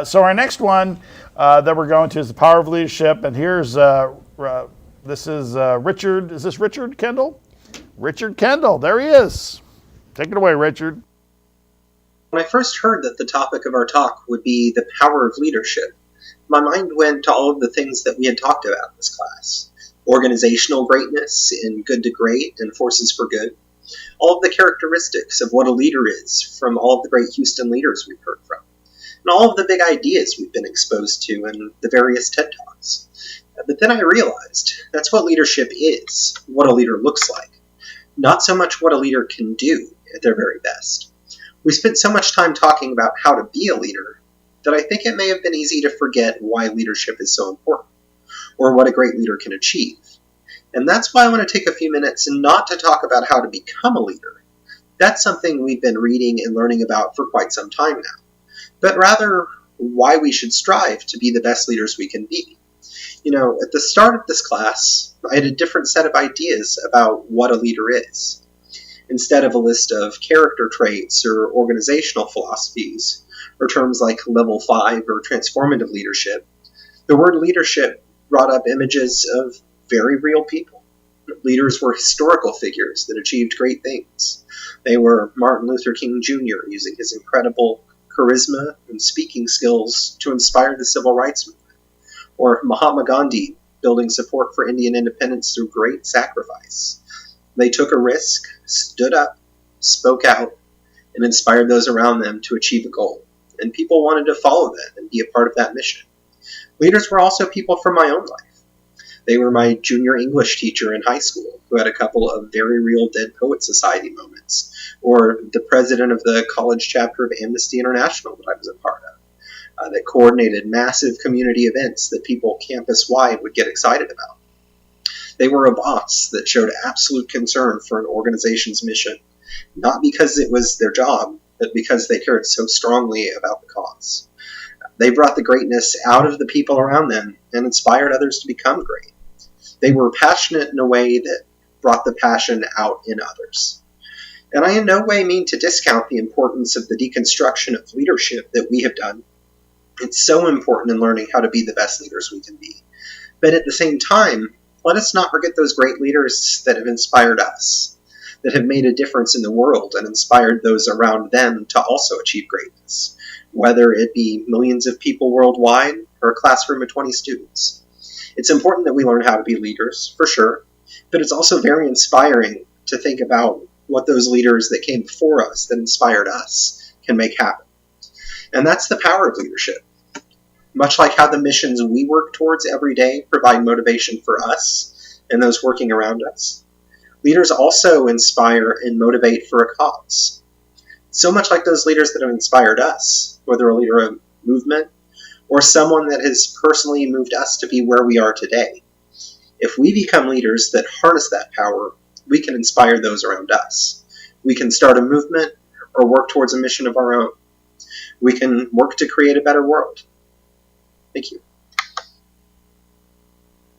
So our next one that we're going to is the power of leadership. And here's, this is Richard. Is this Richard Kendall? Richard Kendall, there he is. Take it away, Richard. When I first heard that the topic of our talk would be the power of leadership, my mind went to all of the things that we had talked about in this class. Organizational greatness in Good to Great and Forces for Good. All of the characteristics of what a leader is from all of the great Houston leaders we've heard from. And all of the big ideas we've been exposed to in the various TED Talks. But then I realized that's what leadership is, what a leader looks like. Not so much what a leader can do at their very best. We spent so much time talking about how to be a leader that I think it may have been easy to forget why leadership is so important, or what a great leader can achieve. And that's why I want to take a few minutes and not to talk about how to become a leader. That's something we've been reading and learning about for quite some time now. But rather, why we should strive to be the best leaders we can be. At the start of this class, I had a different set of ideas about what a leader is. Instead of a list of character traits or organizational philosophies, or terms like level 5 or transformative leadership, the word leadership brought up images of very real people. Leaders were historical figures that achieved great things. They were Martin Luther King Jr. using his incredible charisma and speaking skills to inspire the civil rights movement, or Mahatma Gandhi building support for Indian independence through great sacrifice. They took a risk, stood up, spoke out, and inspired those around them to achieve a goal. And people wanted to follow them and be a part of that mission. Leaders were also people from my own life. They were my junior English teacher in high school, who had a couple of very real Dead Poet Society moments, or the president of the college chapter of Amnesty International that I was a part of, that coordinated massive community events that people campus-wide would get excited about. They were a boss that showed absolute concern for an organization's mission, not because it was their job, but because they cared so strongly about the cause. They brought the greatness out of the people around them and inspired others to become great. They were passionate in a way that brought the passion out in others. And I in no way mean to discount the importance of the deconstruction of leadership that we have done. It's so important in learning how to be the best leaders we can be. But at the same time, let us not forget those great leaders that have inspired us, that have made a difference in the world and inspired those around them to also achieve greatness, whether it be millions of people worldwide or a classroom of 20 students. It's important that we learn how to be leaders, for sure, but it's also very inspiring to think about what those leaders that came before us, that inspired us, can make happen. And that's the power of leadership. Much like how the missions we work towards every day provide motivation for us and those working around us, leaders also inspire and motivate for a cause. So much like those leaders that have inspired us, whether a leader of movement or someone that has personally moved us to be where we are today. If we become leaders that harness that power, we can inspire those around us. We can start a movement or work towards a mission of our own. We can work to create a better world. Thank you.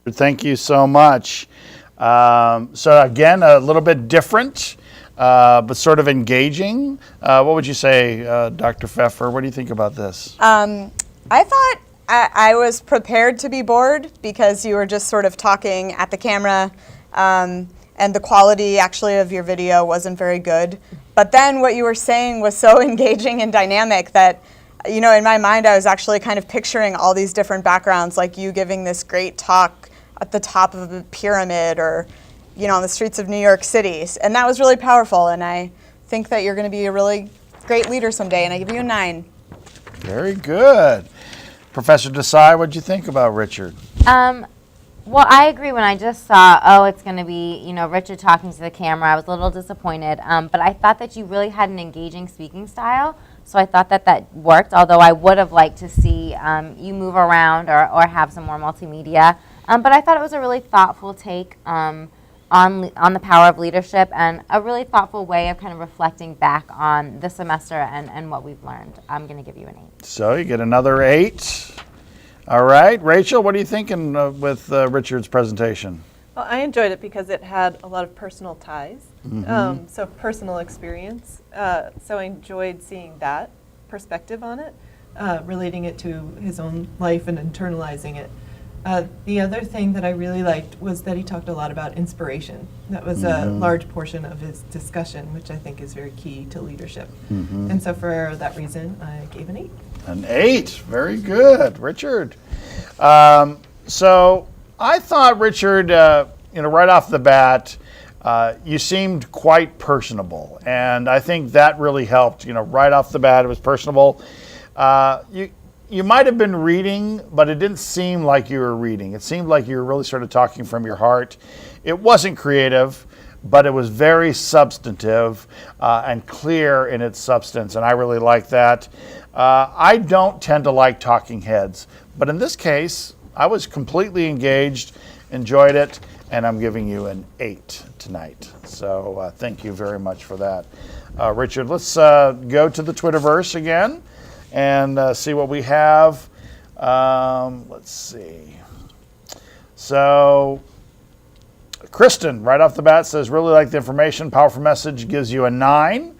Thank you so much. So again, a little bit different, but sort of engaging. What would you say, Dr. Pfeffer? What do you think about this? I thought I was prepared to be bored because you were just sort of talking at the camera, and the quality actually of your video wasn't very good. But then what you were saying was so engaging and dynamic that, you know, in my mind I was actually kind of picturing all these different backgrounds, like you giving this great talk at the top of a pyramid or, you know, on the streets of New York City. And that was really powerful, and I think that you're going to be a really great leader someday, and I give you a 9. Very good. Professor Desai, what did you think about Richard? Well, I agree. When I just saw, it's going to be, you know, Richard talking to the camera, I was a little disappointed. But I thought that you really had an engaging speaking style, so I thought that that worked, although I would have liked to see you move around or have some more multimedia. But I thought it was a really thoughtful take on the power of leadership and a really thoughtful way of kind of reflecting back on the semester and what we've learned. I'm going to give you an 8. So you get another 8. All right. Rachel, what are you thinking with Richard's presentation? Well, I enjoyed it because it had a lot of personal ties, so personal experience. So I enjoyed seeing that perspective on it, relating it to his own life and internalizing it. The other thing that I really liked was that he talked a lot about inspiration. That was a large portion of his discussion, which I think is very key to leadership. And so for that reason, I gave an 8. An 8. Very good. Richard. So I thought, Richard, right off the bat, you seemed quite personable. And I think that really helped. Right off the bat, it was personable. You might have been reading, but it didn't seem like you were reading. It seemed like you were really sort of talking from your heart. It wasn't creative, but it was very substantive and clear in its substance, and I really like that. I don't tend to like talking heads, but in this case, I was completely engaged, enjoyed it, and I'm giving you an 8 tonight. So thank you very much for that. Richard, let's go to the Twitterverse again and see what we have. Let's see. So Kristen, right off the bat, says, really like the information. Powerful message, gives you a 9.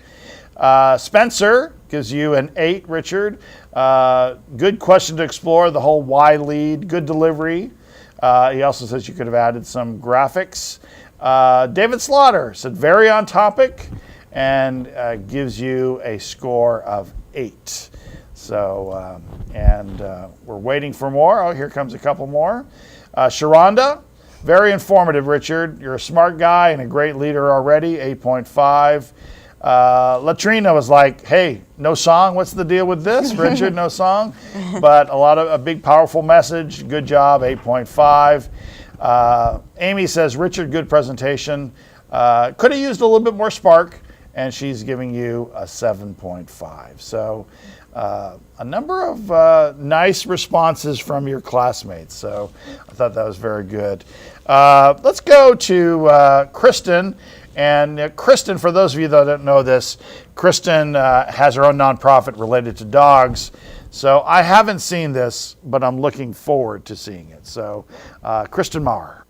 Spencer gives you an 8, Richard. Good question to explore, the whole why lead. Good delivery. He also says you could have added some graphics. David Slaughter said, very on topic, and gives you a score of 8. So, we're waiting for more. Oh, here comes a couple more. Sharonda, very informative, Richard. You're a smart guy and a great leader already, 8.5. Latrina was like, hey, no song? What's the deal with this? Richard, no song? But a big, powerful message. Good job, 8.5. Amy says, Richard, good presentation. Could have used a little bit more spark, and she's giving you a 7.5. So a number of nice responses from your classmates. So I thought that was very good. Let's go to Kristen. And Kristen, for those of you that don't know this, Kristen has her own nonprofit related to dogs. So I haven't seen this, but I'm looking forward to seeing it. So Kristen Maher.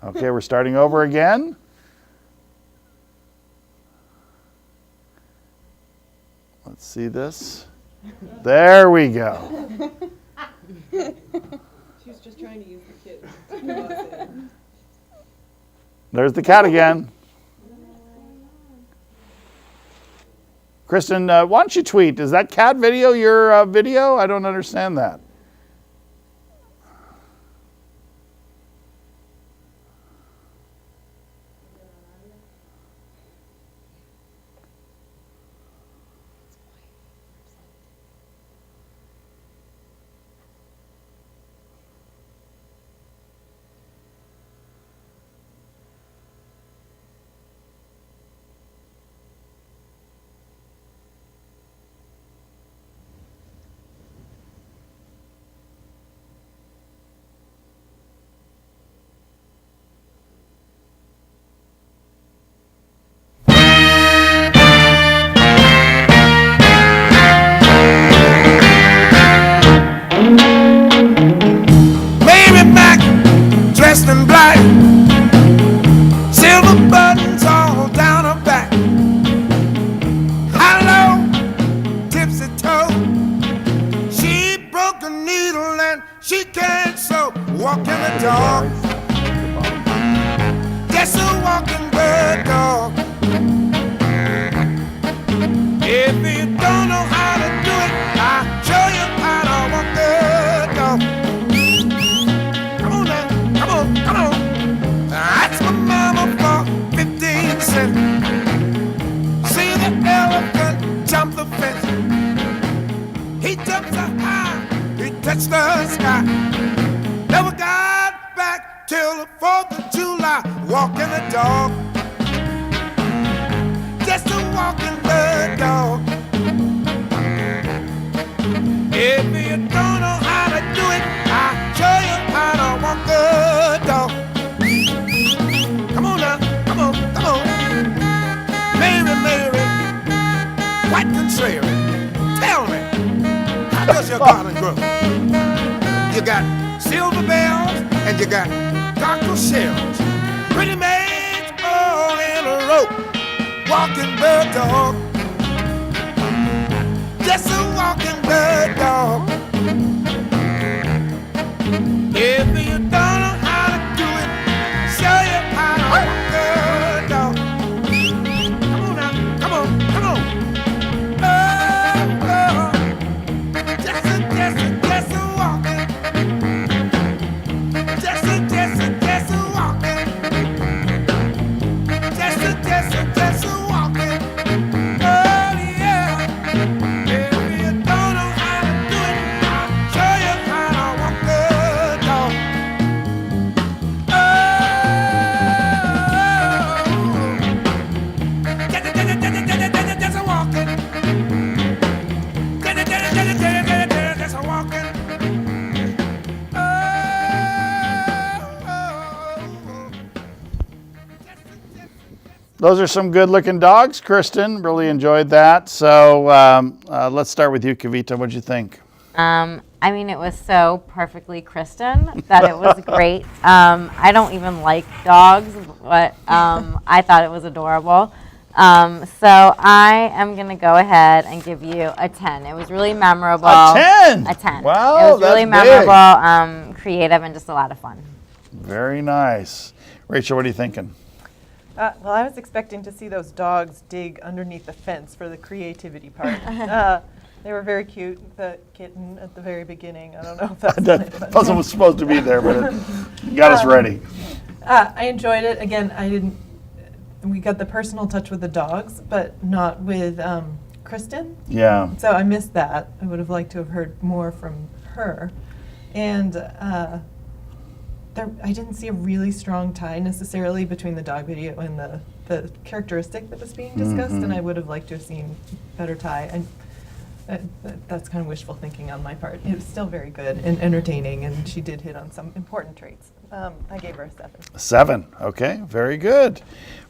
Okay, we're starting over again. Let's see this. There we go. She's just trying to use the kids. There's the cat again. Kristen, why don't you tweet? Is that cat video your video? I don't understand that. Dressed in black, silver buttons all down her back. Hello, tipsy toe. She broke a needle and she can't sew. Walking the dog, just a walking bird dog. If you don't know how to do it, I'll show you how to walk the dog. Come on, that's my mama for 15 cents. See the elephant jump the fence. He jumped so high, he touched the sky. Never got back till the 4th of July. Walking the dog, just a walking the dog. If you don't know how to do it, I'll show you how to walk the dog. Come on now, come on, come on. Mary, white contrary, tell me, how does your garden grow? You got silver bells and you got cockle shells. Pretty maids all in a row, walking the dog. Just a walking bird dog. If you don't know how to do it, show you how to walk the dog. Come on now, come on, come on. Oh, just a walking. Just a walking. Just a walking. Oh yeah. Those are some good-looking dogs, Kristen. Really enjoyed that. So let's start with you, Kavita. What'd you think? I I mean, it was so perfectly Kristen that it was great. I don't even like dogs, but I thought it was adorable. So I am going to go ahead and give you a 10. It was really memorable. A 10? A 10. Wow, it was really that's big. memorable, creative, and just a lot of fun. Very nice. Rachel, what are you thinking? Well, I was expecting to see those dogs dig underneath the fence for the creativity part. They were very cute. The kitten at the very beginning. I don't know if that's That puzzle was supposed to be there, but it got us ready. I enjoyed it. Again, we got the personal touch with the dogs, but not with Kristen. Yeah. So I missed that. I would have liked to have heard more from her. And I didn't see a really strong tie necessarily between the dog video and the characteristic that was being discussed, and I would have liked to have seen better tie. And that's kind of wishful thinking on my part. It was still very good and entertaining, and she did hit on some important traits. I gave her a 7. 7. Okay, very good.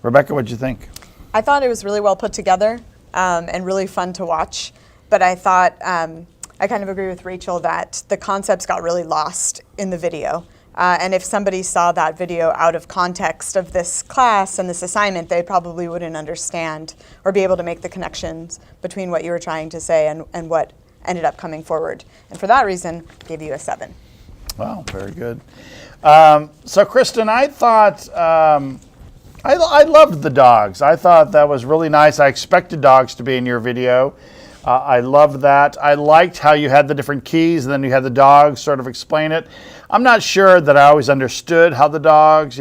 Rebecca, what'd you think? I thought it was really well put together and really fun to watch. But I thought, I kind of agree with Rachel that the concepts got really lost in the video. And if somebody saw that video out of context of this class and this assignment, they probably wouldn't understand or be able to make the connections between what you were trying to say and what ended up coming forward. And for that reason, I gave you a 7. Wow, very good. So, Kristen, I thought I loved the dogs. I thought that was really nice. I expected dogs to be in your video. I loved that. I liked how you had the different keys and then you had the dogs sort of explain it. I'm not sure that I always understood how the dogs,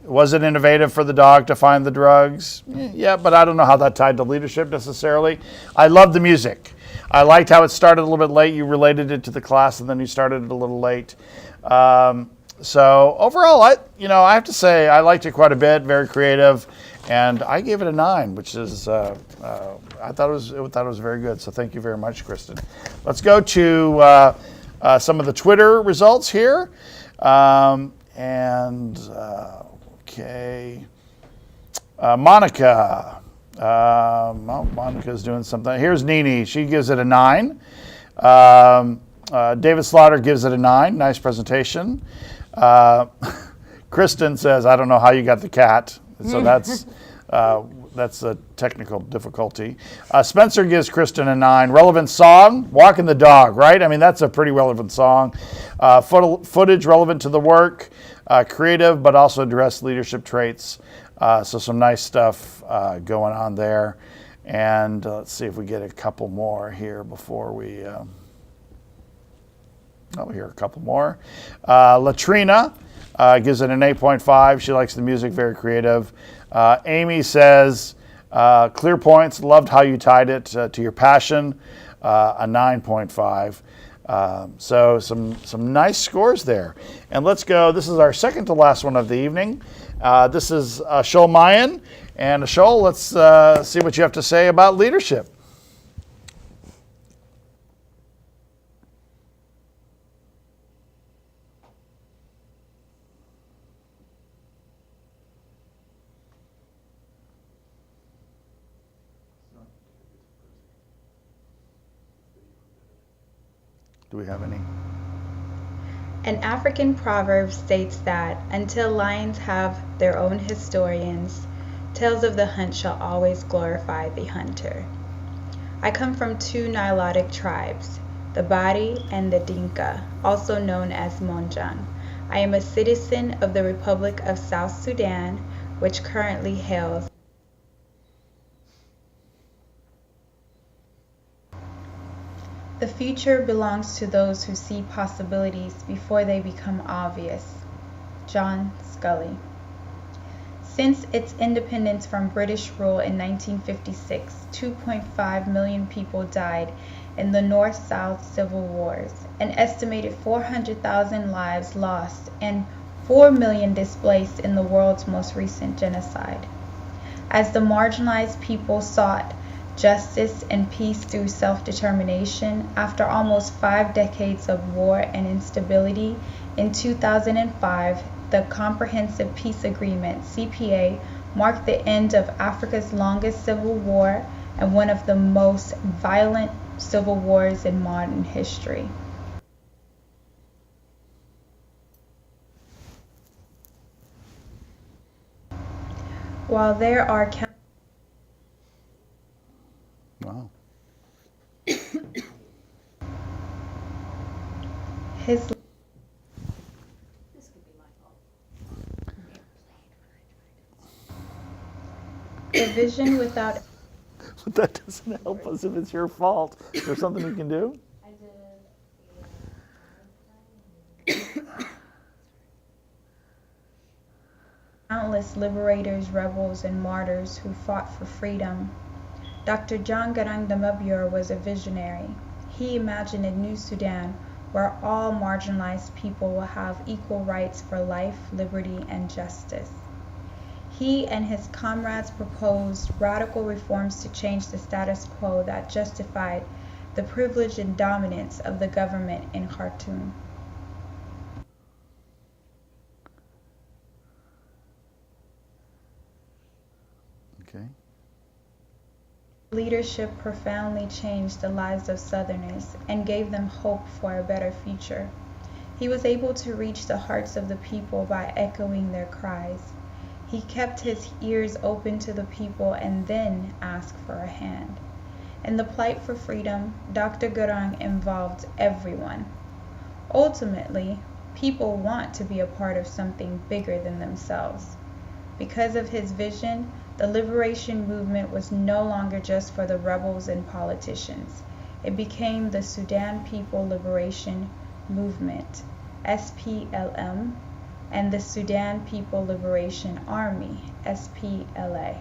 was it innovative for the dog to find the drugs? Yeah, but I don't know how that tied to leadership necessarily. I loved the music. I liked how it started a little bit late. You related it to the class and then you started it a little late. So overall, I have to say I liked it quite a bit, very creative. And I gave it a 9, which is I thought it was very good. So thank you very much, Kristen. Let's go to some of the Twitter results here, okay, Monica. Monica's doing something. Here's Nini. She gives it a 9. David Slaughter gives it a 9. Nice presentation. Kristen says, "I don't know how you got the cat." So that's a technical difficulty. Spencer gives Kristen a 9. Relevant song, Walking the Dog, right? I mean, that's a pretty relevant song. Footage relevant to the work, creative, but also address leadership traits. So some nice stuff going on there. And let's see if we get a couple more here before we... here are a couple more. Latrina gives it an 8.5. She likes the music, very creative. Amy says, clear points, loved how you tied it to your passion, a 9.5. So some nice scores there. And let's go, this is our second to last one of the evening. This is Ashol Mayan. And Ashol, let's see what you have to say about leadership. Do we have any? An African proverb states that until lions have their own historians, tales of the hunt shall always glorify the hunter. I come from 2 Nilotic tribes, the Bari and the Dinka, also known as Monjang. I am a citizen of the Republic of South Sudan, which currently hails The future belongs to those who see possibilities before they become obvious. John Scully. Since its independence from British rule in 1956, 2.5 million people died in the North-South Civil Wars, an estimated 400,000 lives lost, and 4 million displaced in the world's most recent genocide. As the marginalized people sought justice and peace through self-determination, after almost 5 decades of war and instability, in 2005, the Comprehensive Peace Agreement, CPA, marked the end of Africa's longest civil war and one of the most violent civil wars in modern history. While there are Wow. his a vision without But that doesn't help us if it's your fault. Is there something you can do? countless liberators, rebels, and martyrs who fought for freedom. Dr. John Garang Damabior was a visionary. He imagined a new Sudan where all marginalized people will have equal rights for life, liberty, and justice. He and his comrades proposed radical reforms to change the status quo that justified the privilege and dominance of the government in Khartoum. Okay. Leadership profoundly changed the lives of Southerners and gave them hope for a better future. He was able to reach the hearts of the people by echoing their cries. He kept his ears open to the people and then asked for a hand. In the plight for freedom, Dr. Garang involved everyone. Ultimately, people want to be a part of something bigger than themselves. Because of his vision, the liberation movement was no longer just for the rebels and politicians. It became the Sudan People Liberation Movement, SPLM, and the Sudan People Liberation Army, SPLA.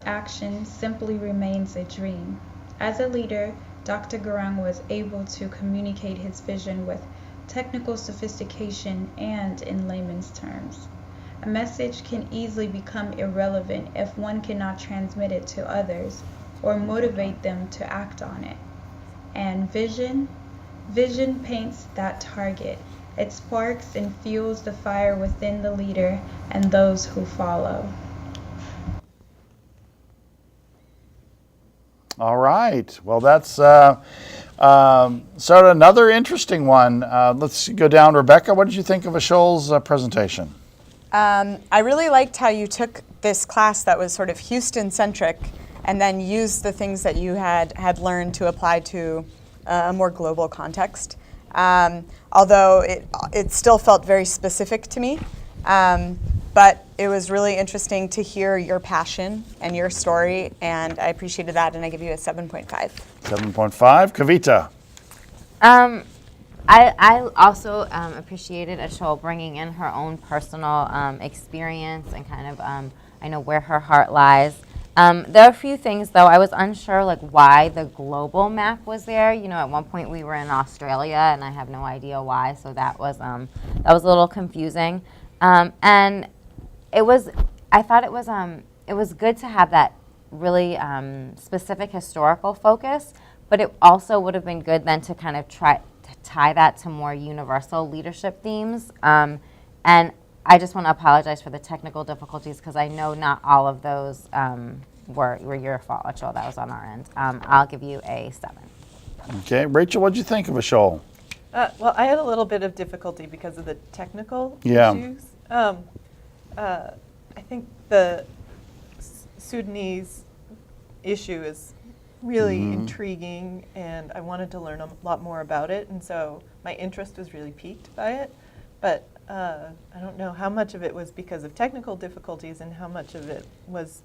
Action simply remains a dream. As a leader, Dr. Garang was able to communicate his vision with technical sophistication and in layman's terms. A message can easily become irrelevant if one cannot transmit it to others or motivate them to act on it. And vision paints that target. It sparks and fuels the fire within the leader and those who follow. All right. Well, that's sort of another interesting one. Let's go down. Rebecca, what did you think of Ashul's presentation? I really liked how you took this class that was sort of Houston-centric and then used the things that you had learned to apply to a more global context. Although it still felt very specific to me. But it was really interesting to hear your passion and your story, and I appreciated that, and I give you a 7.5. 7.5. Kavita. I also appreciated Ashul bringing in her own personal experience and kind of, I know where her heart lies. There are a few things, though. I was unsure, like, why the global map was there. You know, at one point we were in Australia, and I have no idea why, so that was a little confusing. And I thought it was good to have that really specific historical focus, but it also would have been good then to kind of try to tie that to more universal leadership themes. And I just want to apologize for the technical difficulties because I know not all of those were your fault, Ashul. That was on our end. I'll give you a 7. Okay. Rachel, what did you think of Ashul? Well, I had a little bit of difficulty because of the technical Yeah. issues. I think the Sudanese issue is really intriguing, and I wanted to learn a lot more about it, and so my interest was really piqued by it. But I don't know how much of it was because of technical difficulties and how much of it was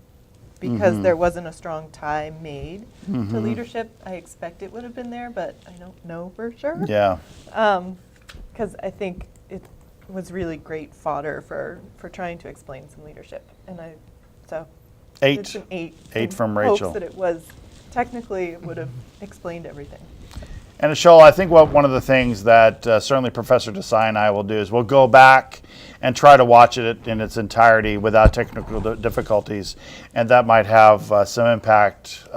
because there wasn't a strong tie made to leadership. I expect it would have been there, but I don't know for sure. Yeah. Because I think it was really great fodder for trying to explain some leadership. And so 8. it's an 8. 8 from in hopes Rachel. that it was, technically it would have explained everything. And Ashul, I think one of the things that certainly Professor Desai and I will do is we'll go back and try to watch it in its entirety without technical difficulties, and that might have some impact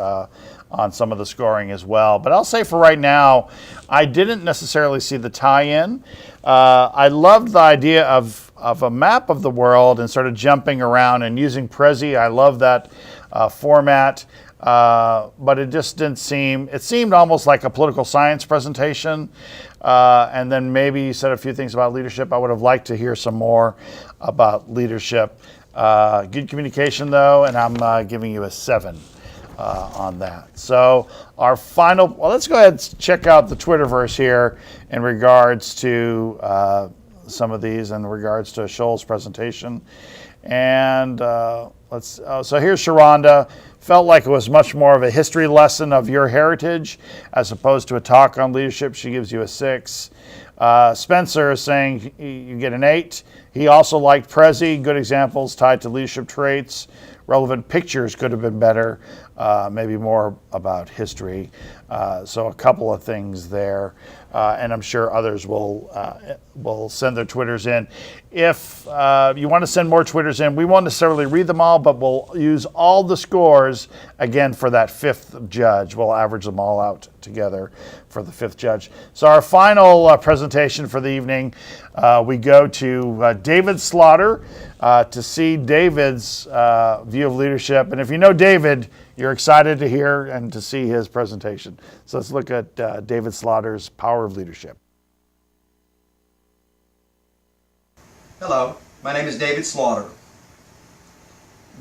on some of the scoring as well. But I'll say for right now, I didn't necessarily see the tie-in. I loved the idea of of a map of the world and sort of jumping around and using Prezi. I love that format, but it just didn't seem, it seemed almost like a political science presentation. And then maybe you said a few things about leadership. I would have liked to hear some more about leadership. Good communication though, and I'm giving you a 7 on that. So our final, well, let's go ahead and check out the Twitterverse here in regards to some of these, in regards to Shoal's presentation. And so here's Sharonda. Felt like it was much more of a history lesson of your heritage as opposed to a talk on leadership. She gives you a 6. Spencer is saying you get an 8. He also liked Prezi. Good examples tied to leadership traits. Relevant pictures could have been better. Maybe more about history. So a couple of things there. And I'm sure others will send their Twitters in. If you want to send more Twitters in, we won't necessarily read them all, but we'll use all the scores again for that 5th judge. We'll average them all out together for the 5th judge. So our final presentation for the evening, we go to David Slaughter to see David's view of leadership. And if you know David, you're excited to hear and to see his presentation. So let's look at David Slaughter's Power of Leadership. Hello, my name is David Slaughter.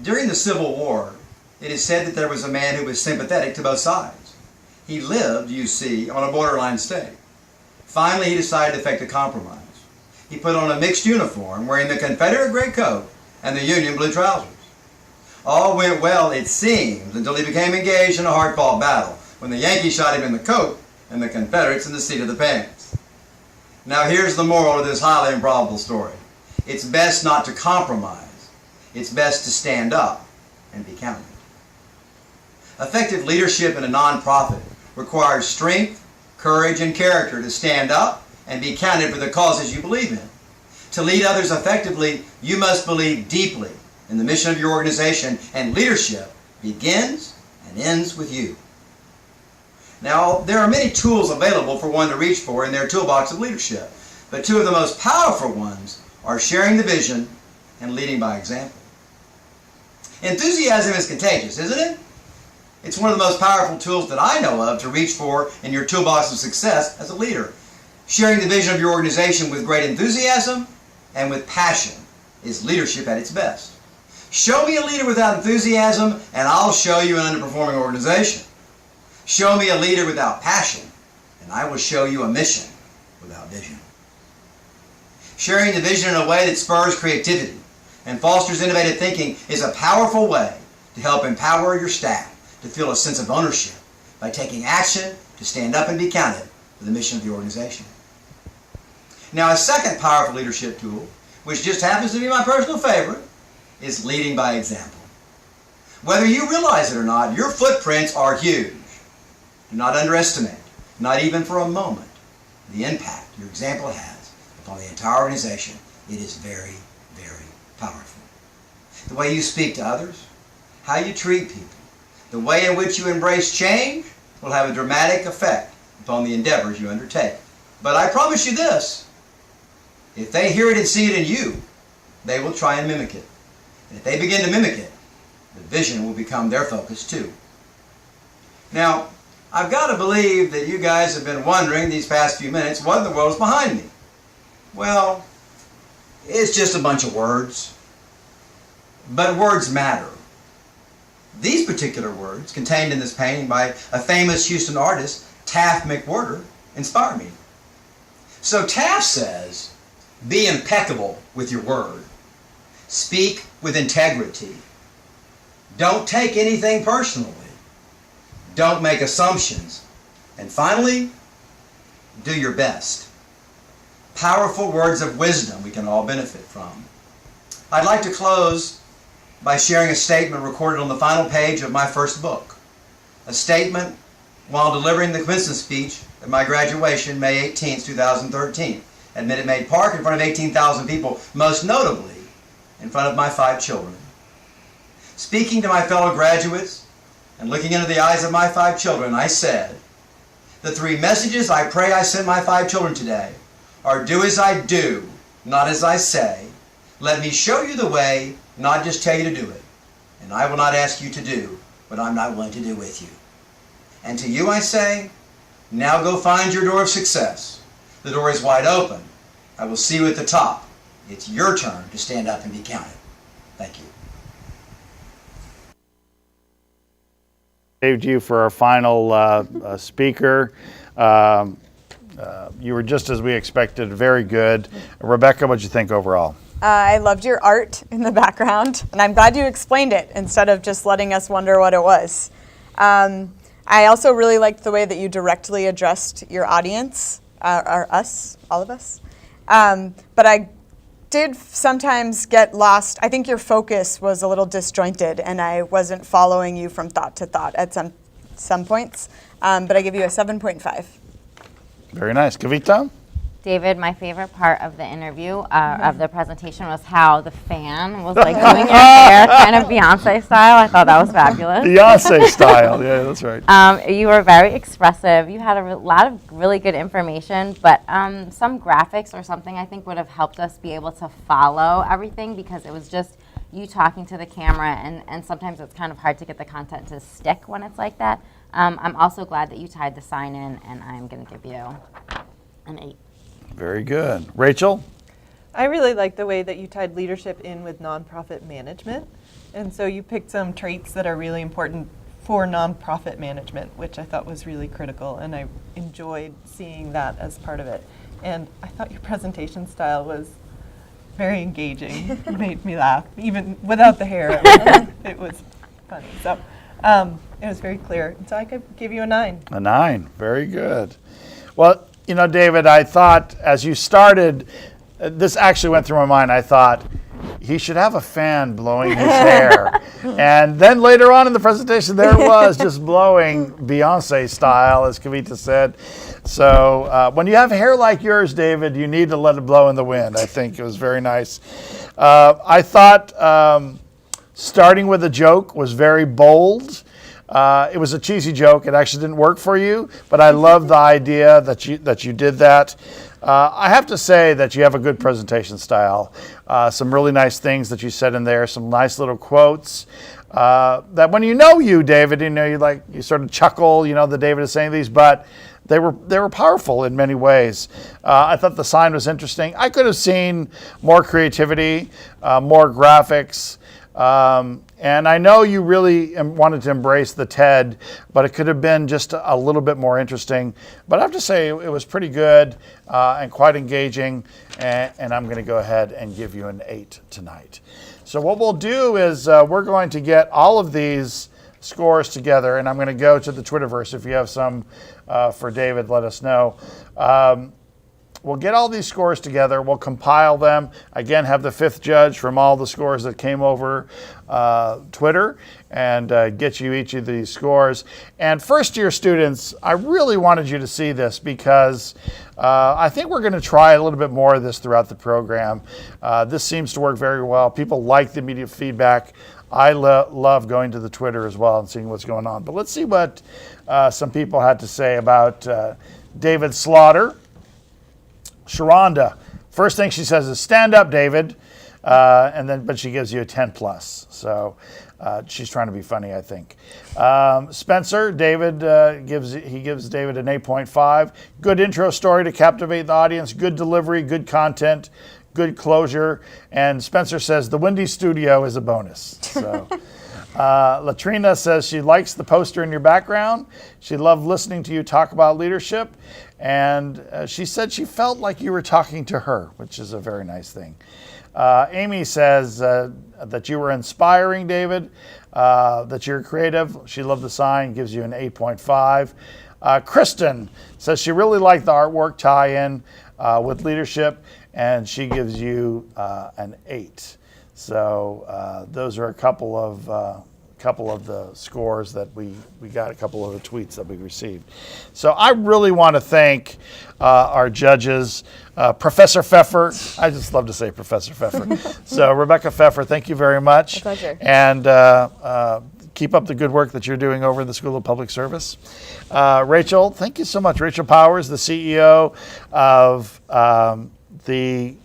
During the Civil War, it is said that there was a man who was sympathetic to both sides. He lived, you see, on a borderline state. Finally, he decided to effect a compromise. He put on a mixed uniform, wearing the Confederate gray coat and the Union blue trousers. All went well, it seems, until he became engaged in a hard-fought battle, when the Yankees shot him in the coat and the Confederates in the seat of the pants. Now here's the moral of this highly improbable story. It's best not to compromise. It's best to stand up and be counted. Effective leadership in a nonprofit requires strength, courage, and character to stand up and be counted for the causes you believe in. To lead others effectively, you must believe deeply in the mission of your organization, and leadership begins and ends with you. Now, there are many tools available for one to reach for in their toolbox of leadership, but 2 of the most powerful ones are sharing the vision and leading by example. Enthusiasm is contagious, isn't it? It's one of the most powerful tools that I know of to reach for in your toolbox of success as a leader. Sharing the vision of your organization with great enthusiasm and with passion is leadership at its best. Show me a leader without enthusiasm, and I'll show you an underperforming organization. Show me a leader without passion, and I will show you a mission without vision. Sharing the vision in a way that spurs creativity and fosters innovative thinking is a powerful way to help empower your staff to feel a sense of ownership by taking action to stand up and be counted for the mission of the organization. Now, a second powerful leadership tool, which just happens to be my personal favorite, is leading by example. Whether you realize it or not, your footprints are huge. Do not underestimate, not even for a moment, the impact your example has upon the entire organization. It is very, very powerful. The way you speak to others, how you treat people, the way in which you embrace change will have a dramatic effect upon the endeavors you undertake. But I promise you this, if they hear it and see it in you, they will try and mimic it. And if they begin to mimic it, the vision will become their focus too. Now, I've got to believe that you guys have been wondering these past few minutes what in the world is behind me. Well, it's just a bunch of words. But words matter. These particular words, contained in this painting by a famous Houston artist, Taft McWhirter, inspire me. So Taft says, be impeccable with your word. Speak with integrity. Don't take anything personally. Don't make assumptions. And finally, do your best. Powerful words of wisdom we can all benefit from. I'd like to close by sharing a statement recorded on the final page of my first book. A statement while delivering the commencement speech at my graduation, May 18, 2013, at Minute Maid Park in front of 18,000 people, most notably in front of my 5 children. Speaking to my fellow graduates and looking into the eyes of my 5 children, I said, the 3 messages I pray I send my 5 children today are do as I do, not as I say, Let me show you the way, not just tell you to do it. And I will not ask you to do what I'm not willing to do with you. And to you I say, now go find your door of success. The door is wide open. I will see you at the top. It's your turn to stand up and be counted. Thank you. Saved you for our final speaker. You were just as we expected, very good. Rebecca, what'd you think overall? I loved your art in the background, and I'm glad you explained it instead of just letting us wonder what it was. I also really liked the way that you directly addressed your audience, or us, all of us. But I did sometimes get lost. I think your focus was a little disjointed, and I wasn't following you from thought to thought at some points. But I give you a 7.5. Very nice. Kavita? David, my favorite part of the interview, of the presentation, was how the fan was like doing your hair, kind of Beyonce style. I thought that was fabulous. Beyonce style, yeah, that's right. You were very expressive. You had a lot of really good information, but some graphics or something I think would have helped us be able to follow everything, because it was just you talking to the camera, and sometimes it's kind of hard to get the content to stick when it's like that. I'm also glad that you tied the sign in, and I'm going to give you an 8. Very good. Rachel? I really like the way that you tied leadership in with nonprofit management. And so you picked some traits that are really important for nonprofit management, which I thought was really critical, and I enjoyed seeing that as part of it. And I thought your presentation style was very engaging. It made me laugh, even without the hair. It was funny. So it was very clear. So I could give you a 9. A 9. Very good. Well, you know, David, I thought as you started, this actually went through my mind. I thought he should have a fan blowing his hair. And then later on in the presentation, there it was, just blowing Beyonce style, as Kavita said. So when you have hair like yours, David, you need to let it blow in the wind. I think it was very nice. I thought starting with a joke was very bold. It was a cheesy joke. It actually didn't work for you, but I love the idea that you did that. I have to say that you have a good presentation style. Some really nice things that you said in there. Some nice little quotes. That when you know you, David, you sort of chuckle. You know that David is saying these, but they were powerful in many ways. I thought the sign was interesting. I could have seen more creativity, more graphics. And I know you really wanted to embrace the TED, but it could have been just a little bit more interesting. But I have to say it was pretty good and quite engaging, and I'm going to go ahead and give you an 8 tonight. So what we'll do is we're going to get all of these scores together, and I'm going to go to the Twitterverse. If you have some for David, let us know. We'll get all these scores together. We'll compile them. Again, have the 5th judge from all the scores that came over Twitter and get you each of these scores. And first-year students, I really wanted you to see this because I think we're going to try a little bit more of this throughout the program. This seems to work very well. People like the immediate feedback. I love going to the Twitter as well and seeing what's going on. But let's see what some people had to say about David Slaughter. Sharonda, first thing she says is stand up, David, but she gives you a 10 plus. So she's trying to be funny, I think. Spencer, David gives David an 8.5. Good intro story to captivate the audience. Good delivery, good content, good closure. And Spencer says the Windy Studio is a bonus. So. Latrina says she likes the poster in your background. She loved listening to you talk about leadership. And she said she felt like you were talking to her, which is a very nice thing. Amy says that you were inspiring, David, that you're creative. She loved the sign, gives you an 8.5. Kristen says she really liked the artwork tie-in with leadership, and she gives you an 8. So those are a couple of the scores that we got, a couple of the tweets that we received. So I really want to thank our judges, Professor Pfeffer. I just love to say Professor Pfeffer. So Rebecca Pfeffer, thank you very much. My pleasure. And keep up the good work that you're doing over in the School of Public Service. Rachel, thank you so much. Rachel Powers, the CEO of the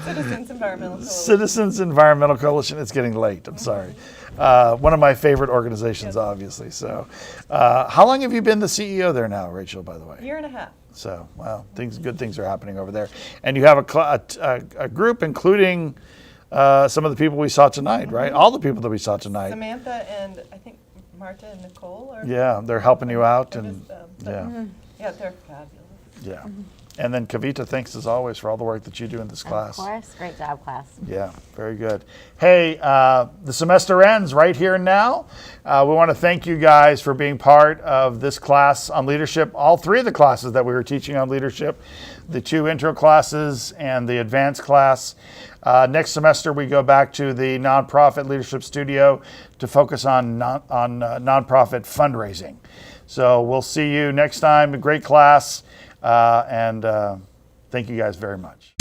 Citizens Environmental Coalition. Citizens Environmental Coalition. It's getting late. I'm sorry. One of my favorite organizations, obviously. So, how long have you been the CEO there now, Rachel? By the way. Year and a half. So, well, good things are happening over there, and you have a group including some of the people we saw tonight, right? All the people that we saw tonight. Samantha and I think Marta and Nicole are. Yeah, they're helping you out, and yeah, they're fabulous. Yeah. And then Kavita, thanks as always for all the work that you do in this class. Of course, great job, class. Yeah, very good. Hey, the semester ends right here and now. We want to thank you guys for being part of this class on leadership. All three of the classes that we were teaching on leadership, the 2 intro classes and the advanced class. Next semester, we go back to the Nonprofit Leadership Studio to focus on nonprofit fundraising. So we'll see you next time. A great class. And thank you guys very much.